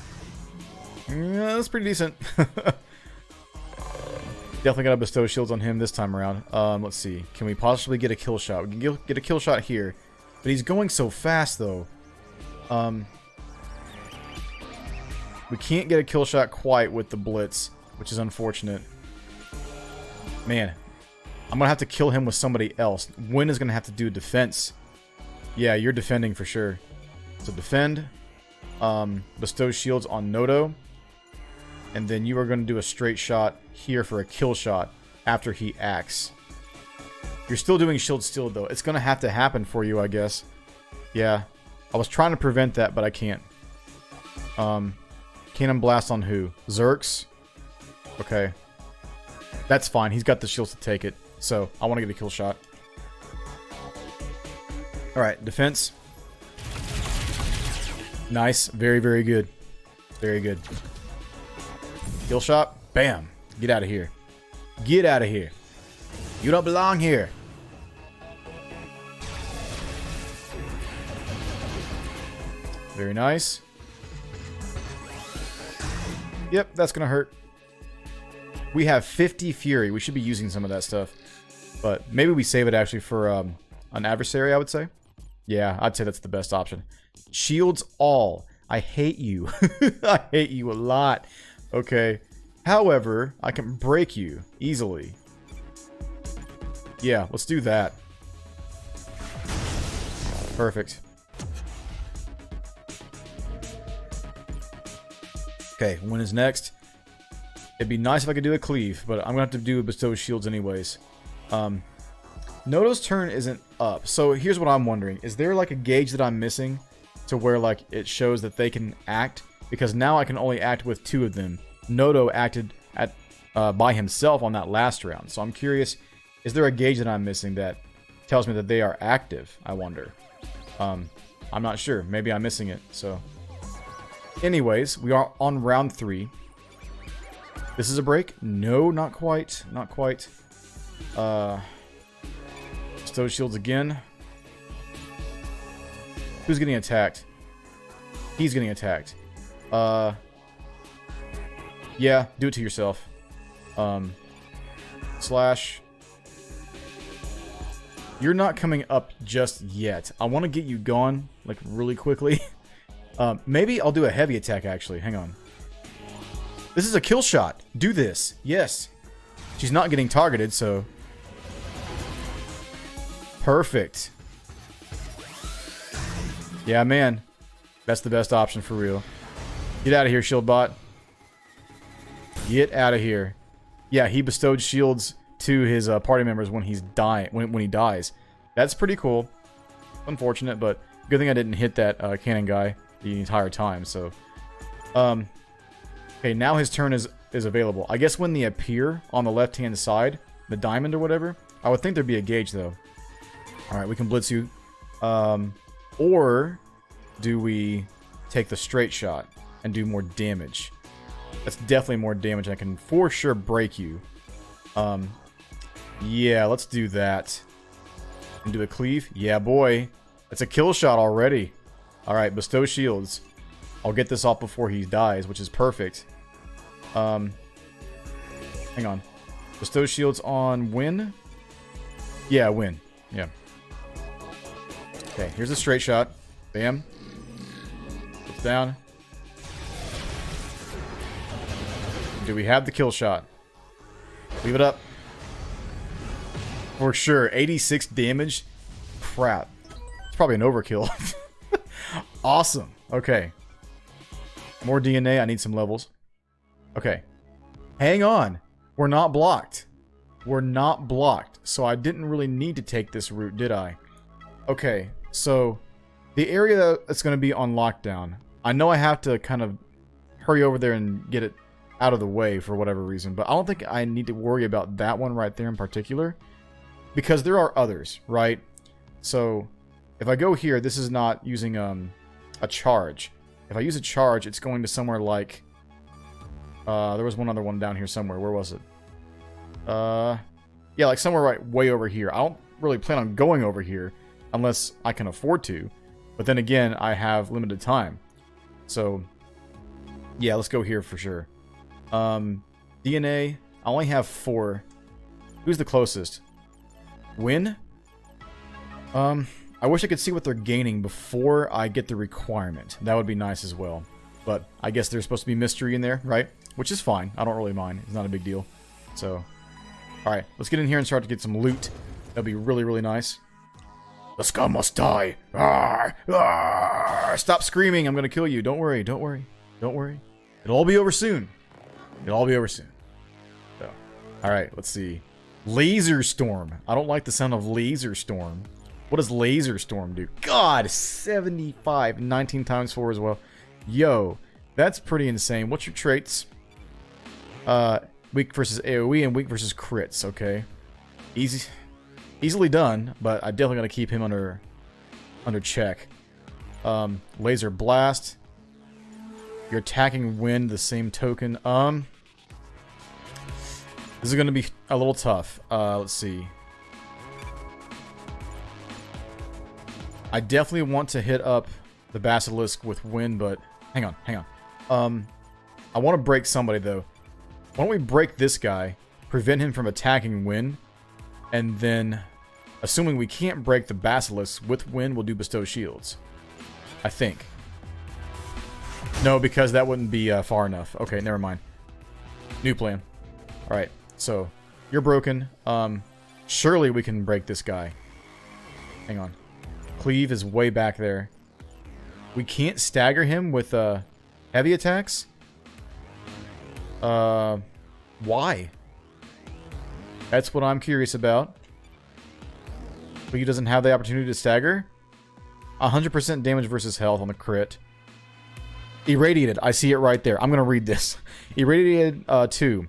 Yeah, that's pretty decent. Definitely gotta bestow shields on him this time around. Let's see. Can we possibly get a kill shot? We can get a kill shot here. But he's going so fast, though. We can't get a kill shot quite with the blitz, which is unfortunate. Man. I'm gonna have to kill him with somebody else. Win is gonna have to do defense. Yeah, you're defending for sure. So defend. Bestow shields on Noto. And then you are going to do a straight shot here for a kill shot after he acts. You're still doing shield steal, though. It's going to have to happen for you, I guess. Yeah. I was trying to prevent that, but I can't. Cannon blast on who? Zerx? Okay. That's fine. He's got the shields to take it. So, I want to get a kill shot. Alright, defense. Nice. Very, very good. Very good. Kill shot. Bam. Get out of here. Get out of here. You don't belong here. Very nice. Yep, that's going to hurt. We have 50 Fury. We should be using some of that stuff. But maybe we save it actually for an adversary, I would say. Yeah, I'd say that's the best option. Shields all. I hate you. I hate you a lot. Okay. However, I can break you easily. Yeah, let's do that. Perfect. Okay, Win is next. It'd be nice if I could do a cleave, but I'm going to have to do a bestow shields anyways. Noto's turn isn't up. So here's what I'm wondering. Is there like a gauge that I'm missing to where like it shows that they can act? Because now I can only act with 2 of them. Noto acted at by himself on that last round. So I'm curious, is there a gauge that I'm missing that tells me that they are active? I wonder. I'm not sure. Maybe I'm missing it. So, anyways, we are on round 3. This is a break? No, not quite. Not quite. Stow shields again. Who's getting attacked? He's getting attacked. Yeah, do it to yourself. Slash. You're not coming up just yet. I want to get you gone, like, really quickly. Maybe I'll do a heavy attack, actually. Hang on. This is a kill shot. Do this. Yes. She's not getting targeted, so... Perfect. Yeah, man. That's the best option for real. Get out of here, shield bot. Get out of here. Yeah, he bestowed shields to his party members when he's when he dies. That's pretty cool. Unfortunate, but good thing I didn't hit that cannon guy the entire time. So, okay, now his turn is available. I guess when they appear on the left-hand side, the diamond or whatever, I would think there'd be a gauge though. All right, we can blitz you, or do we take the straight shot and do more damage? That's definitely more damage. I can for sure break you. Yeah, let's do that. And do a cleave. Yeah, boy. That's a kill shot already. Alright, bestow shields. I'll get this off before he dies, which is perfect. Hang on. Bestow shields on win? Yeah, win. Yeah. Okay, here's a straight shot. Bam. It's down. Do we have the kill shot? Leave it up. For sure. 86 damage. Crap. It's probably an overkill. Awesome. Okay. More DNA. I need some levels. Okay. Hang on. We're not blocked. We're not blocked. So I didn't really need to take this route, did I? Okay. So the area that's going to be on lockdown. I know I have to kind of hurry over there and get it out of the way for whatever reason, but I don't think I need to worry about that one right there in particular, because there are others, right? So if I go here, this is not using a charge. If I use a charge, it's going to somewhere like there was one other one down here somewhere. Where was it? Yeah, like somewhere right way over here. I don't really plan on going over here unless I can afford to, but then again, I have limited time. So yeah, let's go here for sure. DNA, I only have 4. Who's the closest? Win? I wish I could see what they're gaining before I get the requirement. That would be nice as well. But I guess there's supposed to be mystery in there, right? Which is fine. I don't really mind. It's not a big deal. So, alright. Let's get in here and start to get some loot. That'd be really, really nice. The scum must die! Arr! Arr! Stop screaming! I'm gonna kill you. Don't worry. Don't worry. Don't worry. It'll all be over soon. It'll all be over soon. So, alright, let's see. Laser Storm. I don't like the sound of Laser Storm. What does Laser Storm do? God, 75. 19 times 4 as well. Yo, that's pretty insane. What's your traits? Weak versus AoE and weak versus crits. Okay. Easily done, but I definitely got to keep him under check. Laser Blast. Your attacking wind, the same token. This is going to be a little tough. Let's see. I definitely want to hit up the Basilisk with wind, but hang on. I want to break somebody, though. Why don't we break this guy, prevent him from attacking wind, and then, assuming we can't break the Basilisk with wind, we'll do Bestow Shields. I think. No, because that wouldn't be far enough. Okay, never mind. New plan. Alright, so, you're broken. Surely we can break this guy. Hang on. Cleave is way back there. We can't stagger him with heavy attacks? Why? That's what I'm curious about. But he doesn't have the opportunity to stagger? 100% damage versus health on the crit. Irradiated. I see it right there. I'm going to read this. Irradiated 2.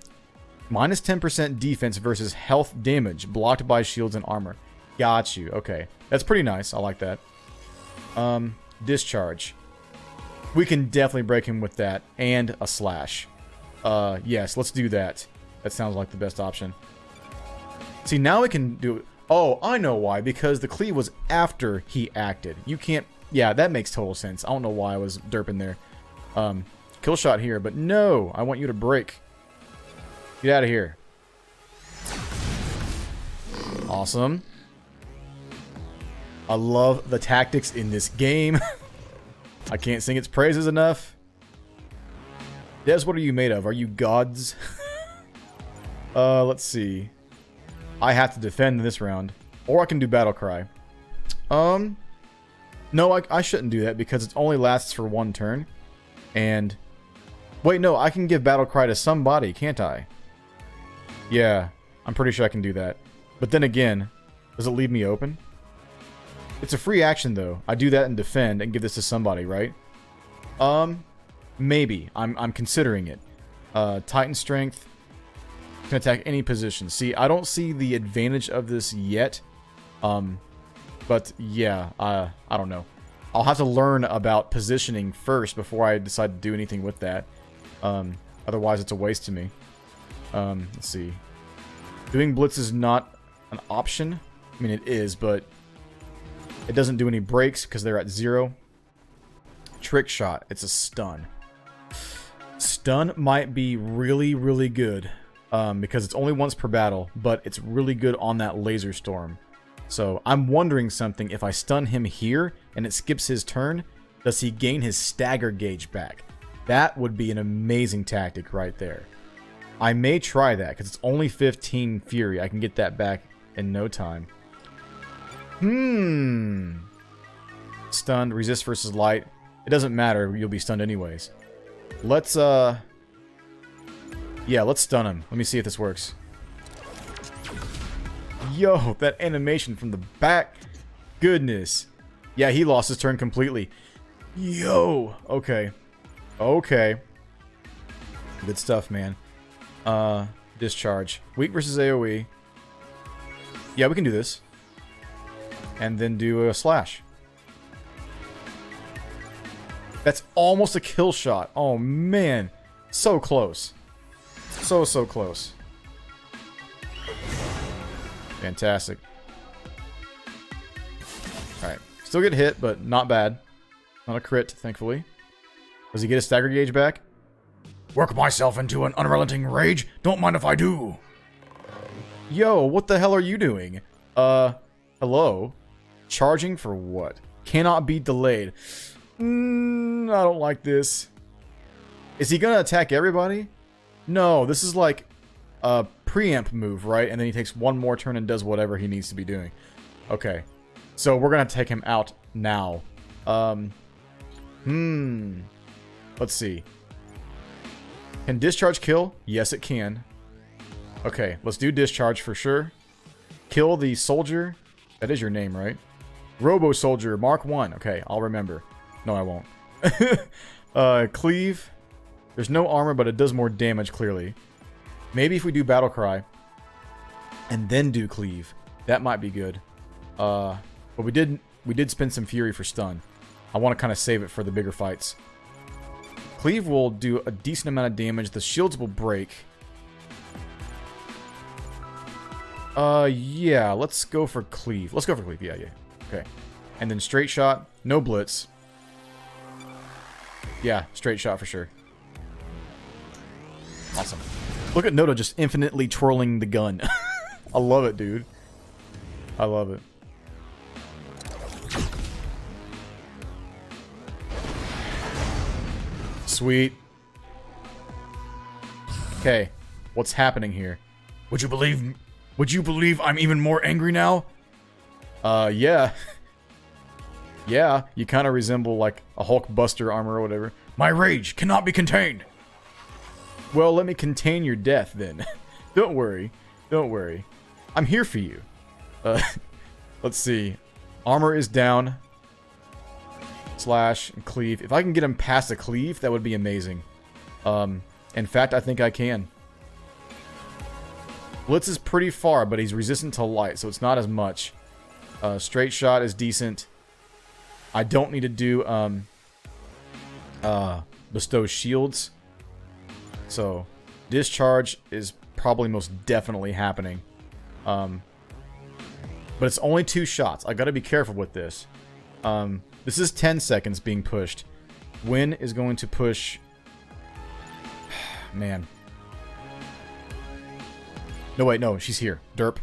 Minus 10% defense versus health damage blocked by shields and armor. Got you. Okay. That's pretty nice. I like that. Discharge. We can definitely break him with that. And a slash. Yes, let's do that. That sounds like the best option. See, now we can do it. Oh, I know why. Because the cleave was after he acted. You can't... Yeah, that makes total sense. I don't know why I was derping there. Kill shot here, but no! I want you to break. Get out of here. Awesome. I love the tactics in this game. I can't sing its praises enough. Des, what are you made of? Are you gods? Let's see. I have to defend this round. Or I can do battle cry. No, I shouldn't do that because it only lasts for one turn. And... Wait, no, I can give battle cry to somebody, can't I? Yeah, I'm pretty sure I can do that. But then again, does it leave me open? It's a free action, though. I do that and defend and give this to somebody, right? Maybe. I'm considering it. Titan Strength. Can attack any position. See, I don't see the advantage of this yet. But yeah, I don't know. I'll have to learn about positioning first before I decide to do anything with that. Otherwise, it's a waste to me. Let's see. Doing Blitz is not an option. I mean, it is, but it doesn't do any breaks because they're at 0. Trick Shot. It's a stun. Stun might be really, really good. Because it's only once per battle, but it's really good on that Laser Storm. So I'm wondering something. If I stun him here and it skips his turn, does he gain his stagger gauge back? That would be an amazing tactic right there. I may try that because it's only 15 Fury. I can get that back in no time. Stunned, resist versus light. It doesn't matter. You'll be stunned anyways. Let's, yeah, let's stun him. Let me see if this works. Yo, that animation from the back. Goodness. Yeah, he lost his turn completely. Yo. Okay. Okay. Good stuff, man. Discharge. Weak versus AoE. Yeah, we can do this. And then do a slash. That's almost a kill shot. Oh, man. So close. So close. Fantastic. Alright. Still get hit, but not bad. Not a crit, thankfully. Does he get his stagger gauge back? Work myself into an unrelenting rage. Don't mind if I do. Yo, what the hell are you doing? Hello? Charging for what? Cannot be delayed. I don't like this. Is he gonna attack everybody? No, this is like a preamp move, right? And then he takes one more turn and does whatever he needs to be doing. Okay. So we're gonna take him out now. Let's see. Can discharge kill? Yes, it can. Okay, let's do discharge for sure. Kill the soldier. That is your name, right? Robo Soldier, Mark 1. Okay, I'll remember. No, I won't. Cleave. There's no armor, but it does more damage, clearly. Maybe if we do Battle Cry and then do Cleave, that might be good. But we did spend some Fury for stun. I want to kind of save it for the bigger fights. Cleave will do a decent amount of damage. The shields will break. Yeah, let's go for Cleave. Let's go for Cleave. Yeah. Okay. And then straight shot, no blitz. Yeah, straight shot for sure. Awesome. Look at Noto just infinitely twirling the gun. I love it, dude. I love it. Sweet. Okay, what's happening here? Would you believe I'm even more angry now? Yeah. Yeah, you kind of resemble like a Hulk Buster armor or whatever. My rage cannot be contained. Well, let me contain your death then. Don't worry. Don't worry. I'm here for you. Let's see. Armor is down. Slash and cleave. If I can get him past a cleave, that would be amazing. In fact, I think I can. Blitz is pretty far, but he's resistant to light, so it's not as much. Straight shot is decent. I don't need to do bestow shields. So discharge is probably most definitely happening. But it's only 2 shots. I gotta be careful with this. This is 10 seconds being pushed. Win is going to push... Man. No, wait, no, she's here. Derp.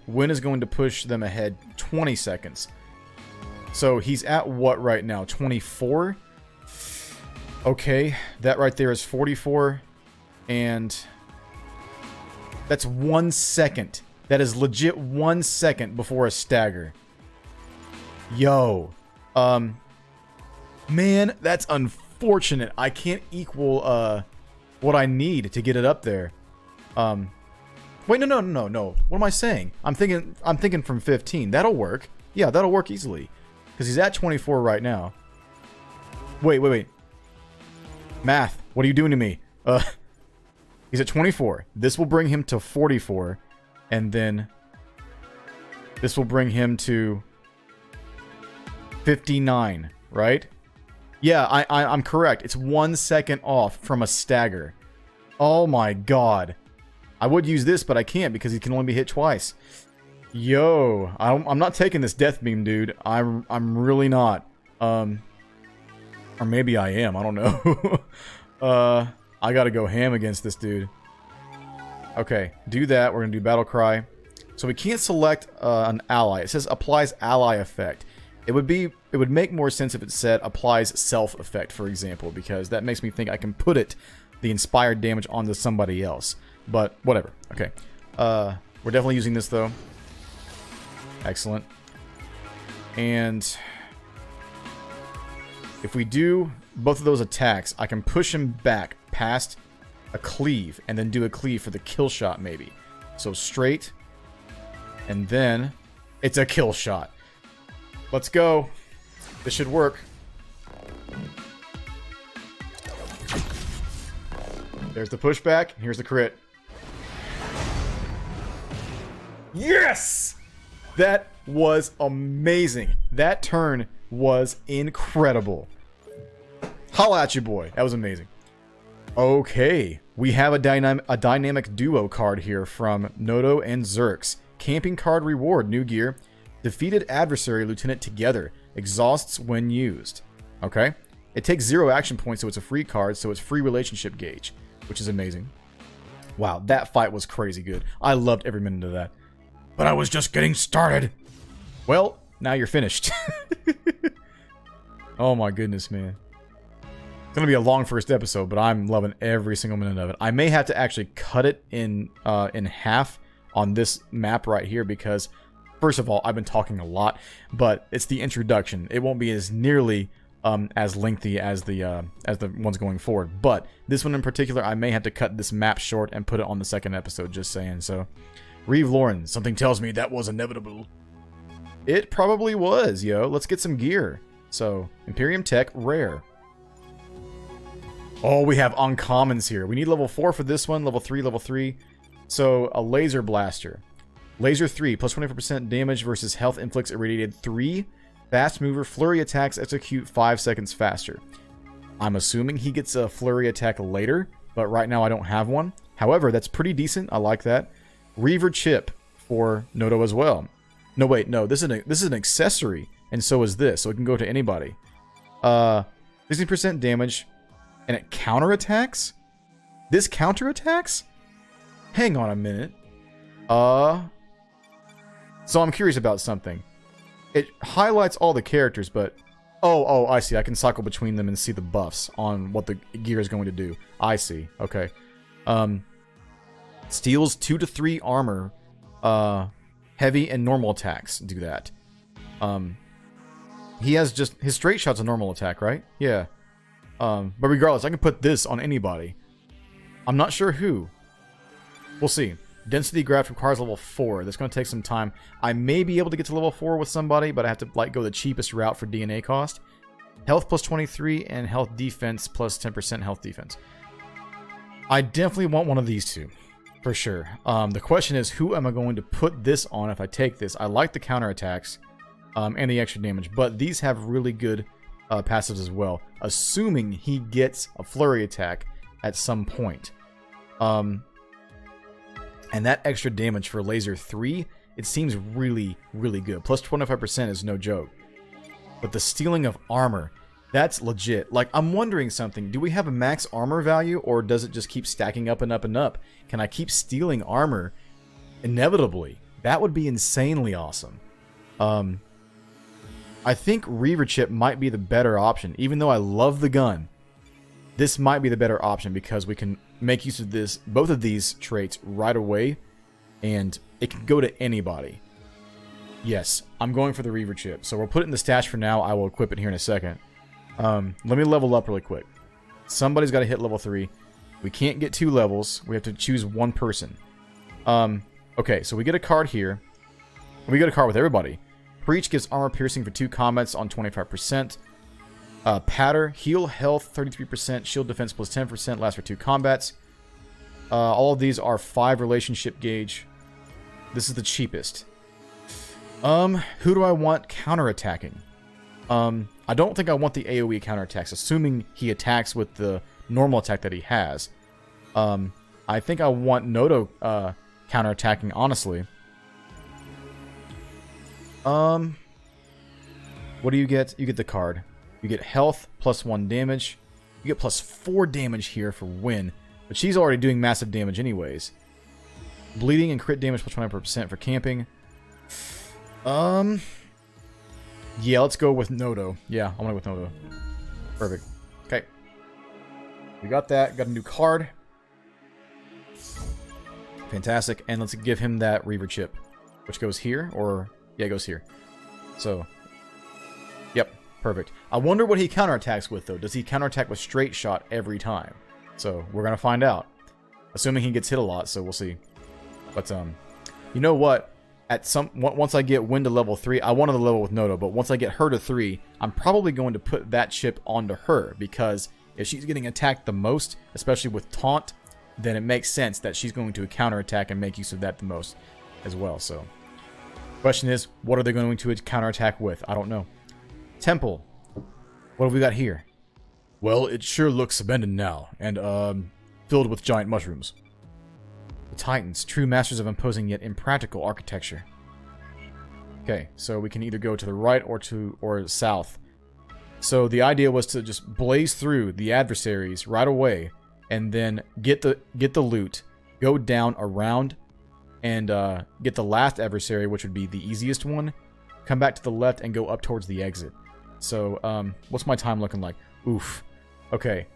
Win is going to push them ahead 20 seconds. So he's at what right now? 24? Okay, that right there is 44. And that's 1 second. That is legit 1 second before a stagger. Yo. Man, that's unfortunate. I can't equal what I need to get it up there. Wait, no. What am I saying? I'm thinking from 15. That'll work. Yeah, that'll work easily. Because he's at 24 right now. Wait. Math, what are you doing to me? He's at 24. This will bring him to 44. And then this will bring him to 59, right? Yeah, I'm correct. It's 1 second off from a stagger. Oh my god. I would use this, but I can't because he can only be hit twice. Yo, I'm not taking this death beam, dude. I'm really not. Or maybe I am. I don't know. I gotta go ham against this dude. Okay, do that. We're gonna do battle cry. So we can't select an ally. It says applies ally effect. It would make more sense if it said applies self effect, for example, because that makes me think I can put the inspired damage onto somebody else. But whatever. Okay. We're definitely using this though. Excellent. And if we do both of those attacks, I can push him back past a cleave and then do a cleave for the kill shot maybe. So straight and then it's a kill shot. Let's go. This should work. There's the pushback. Here's the crit. Yes! That was amazing. That turn was incredible. Holla at you, boy. That was amazing. Okay. We have a dynamic duo card here from Noto and Zerx. Camping card reward. New gear. Defeated adversary lieutenant together. Exhausts when used. Okay. It takes 0 action points, so it's a free card, so it's free relationship gauge, which is amazing. Wow, that fight was crazy good. I loved every minute of that. But I was just getting started. Well, now you're finished. Oh my goodness, man. It's going to be a long first episode, but I'm loving every single minute of it. I may have to actually cut it in half on this map right here because, first of all, I've been talking a lot, but it's the introduction. It won't be as nearly as lengthy as the ones going forward. But this one in particular, I may have to cut this map short and put it on the second episode, just saying. So, Reeve Lauren, something tells me that was inevitable. It probably was, yo. Let's get some gear. So, Imperium Tech, rare. Oh, we have uncommons here. We need level 4 for this one, level 3, level 3. So, a laser blaster. Laser 3, plus 24% damage versus health inflicts irradiated 3. Fast mover, flurry attacks execute 5 seconds faster. I'm assuming he gets a flurry attack later, but right now I don't have one. However, that's pretty decent. I like that. Reaver chip for Noto as well. No, wait, no. This is an accessory, and so is this, so it can go to anybody. 60% damage, and it counterattacks? This counterattacks? Hang on a minute. So I'm curious about something. It highlights all the characters, but... Oh, I see. I can cycle between them and see the buffs on what the gear is going to do. I see. Okay. Steals 2 to 3 armor. Heavy and normal attacks do that. He has just... His straight shot's a normal attack, right? Yeah. But regardless, I can put this on anybody. I'm not sure who. We'll see. Density graft requires level 4. That's going to take some time. I may be able to get to level 4 with somebody, but I have to go the cheapest route for DNA cost. Health plus 23 and health defense plus 10% health defense. I definitely want one of these two, for sure. The question is, who am I going to put this on if I take this? I like the counterattacks. and the extra damage. But these have really good passives as well, assuming he gets a flurry attack at some point. And that extra damage for laser 3, it seems really, really good. Plus 25% is no joke. But the stealing of armor, that's legit. Like, I'm wondering something. Do we have a max armor value, or does it just keep stacking up and up and up? Can I keep stealing armor inevitably? That would be insanely awesome. I think Reaver Chip might be the better option. Even though I love the gun, this might be the better option because we can make use of both of these traits right away, and it can go to anybody. Yes, I'm going for the Reaver Chip. So we'll put it in the stash for now. I will equip it here in a second. Let me level up really quick. Somebody's got to hit level 3. We can't get 2 levels. We have to choose one person. Okay, so we get a card here. We get a card with everybody. Preach gives armor piercing for 2 combats on 25%. Patter, heal health 33%, shield defense plus 10%, lasts for 2 combats. All of these are 5 relationship gauge. This is the cheapest. Who do I want counterattacking? I don't think I want the AoE counterattacks, assuming he attacks with the normal attack that he has. I think I want Noto counterattacking, honestly. What do you get? You get the card. You get health plus 1 damage. You get plus 4 damage here for win. But she's already doing massive damage anyways. Bleeding and crit damage plus 20% for camping. Yeah, let's go with Noto. Yeah, I want to go with Noto. Perfect. Okay. We got that. Got a new card. Fantastic. And let's give him that Reaver Chip. Which goes here, or... yeah, it goes here. So... yep, perfect. I wonder what he counterattacks with, though. Does he counterattack with straight shot every time? So, we're going to find out. Assuming he gets hit a lot, so we'll see. But, you know what? Once I get Win to level 3, I wanted the level with Noto, but once I get her to 3, I'm probably going to put that chip onto her, because if she's getting attacked the most, especially with Taunt, then it makes sense that she's going to counterattack and make use of that the most as well. So, question is, what are they going to counterattack with? I don't know. Temple. What have we got here? Well, it sure looks abandoned now, and, filled with giant mushrooms. The Titans, true masters of imposing yet impractical architecture. Okay, so we can either go to the right or south. So the idea was to just blaze through the adversaries right away, and then get the loot, go down around, and get the last adversary, which would be the easiest one, come back to the left and go up towards the exit. So, what's my time looking like? Oof. Okay.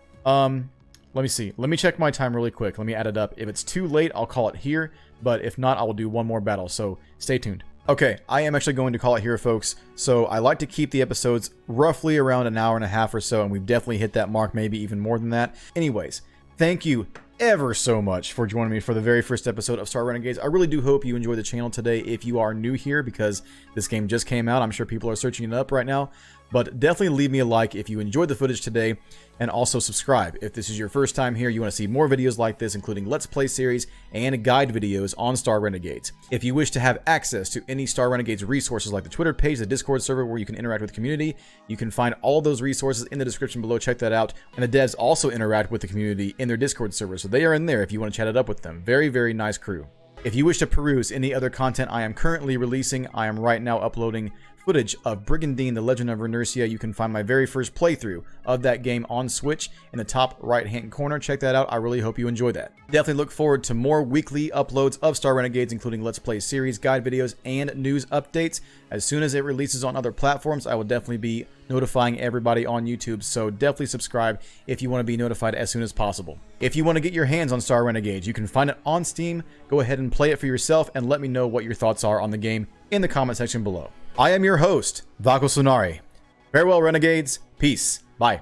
Let me see. Let me check my time really quick. Let me add it up. If it's too late, I'll call it here. But if not, I will do one more battle. So stay tuned. Okay, I am actually going to call it here, folks. So I like to keep the episodes roughly around an hour and a half or so. And we've definitely hit that mark, maybe even more than that. Anyways, thank you ever so much for joining me for the very first episode of Star Renegades. I really do hope you enjoyed the channel today. If you are new here, because this game just came out, I'm sure people are searching it up right now. But definitely leave me a like if you enjoyed the footage today, and also subscribe. If this is your first time here, you want to see more videos like this, including Let's Play series and guide videos on Star Renegades. If you wish to have access to any Star Renegades resources like the Twitter page, the Discord server where you can interact with the community, you can find all those resources in the description below. Check that out. And the devs also interact with the community in their Discord server, so they are in there if you want to chat it up with them. Very, very nice crew. If you wish to peruse any other content I am currently releasing, I am right now uploading footage of Brigandine, The Legend of Renertia. You can find my very first playthrough of that game on Switch in the top right-hand corner. Check that out. I really hope you enjoy that. Definitely look forward to more weekly uploads of Star Renegades, including Let's Play series, guide videos, and news updates. As soon as it releases on other platforms, I will definitely be notifying everybody on YouTube, so definitely subscribe if you want to be notified as soon as possible. If you want to get your hands on Star Renegades, you can find it on Steam. Go ahead and play it for yourself, and let me know what your thoughts are on the game in the comment section below. I am your host, Valkos Lunari. Farewell, Renegades. Peace. Bye.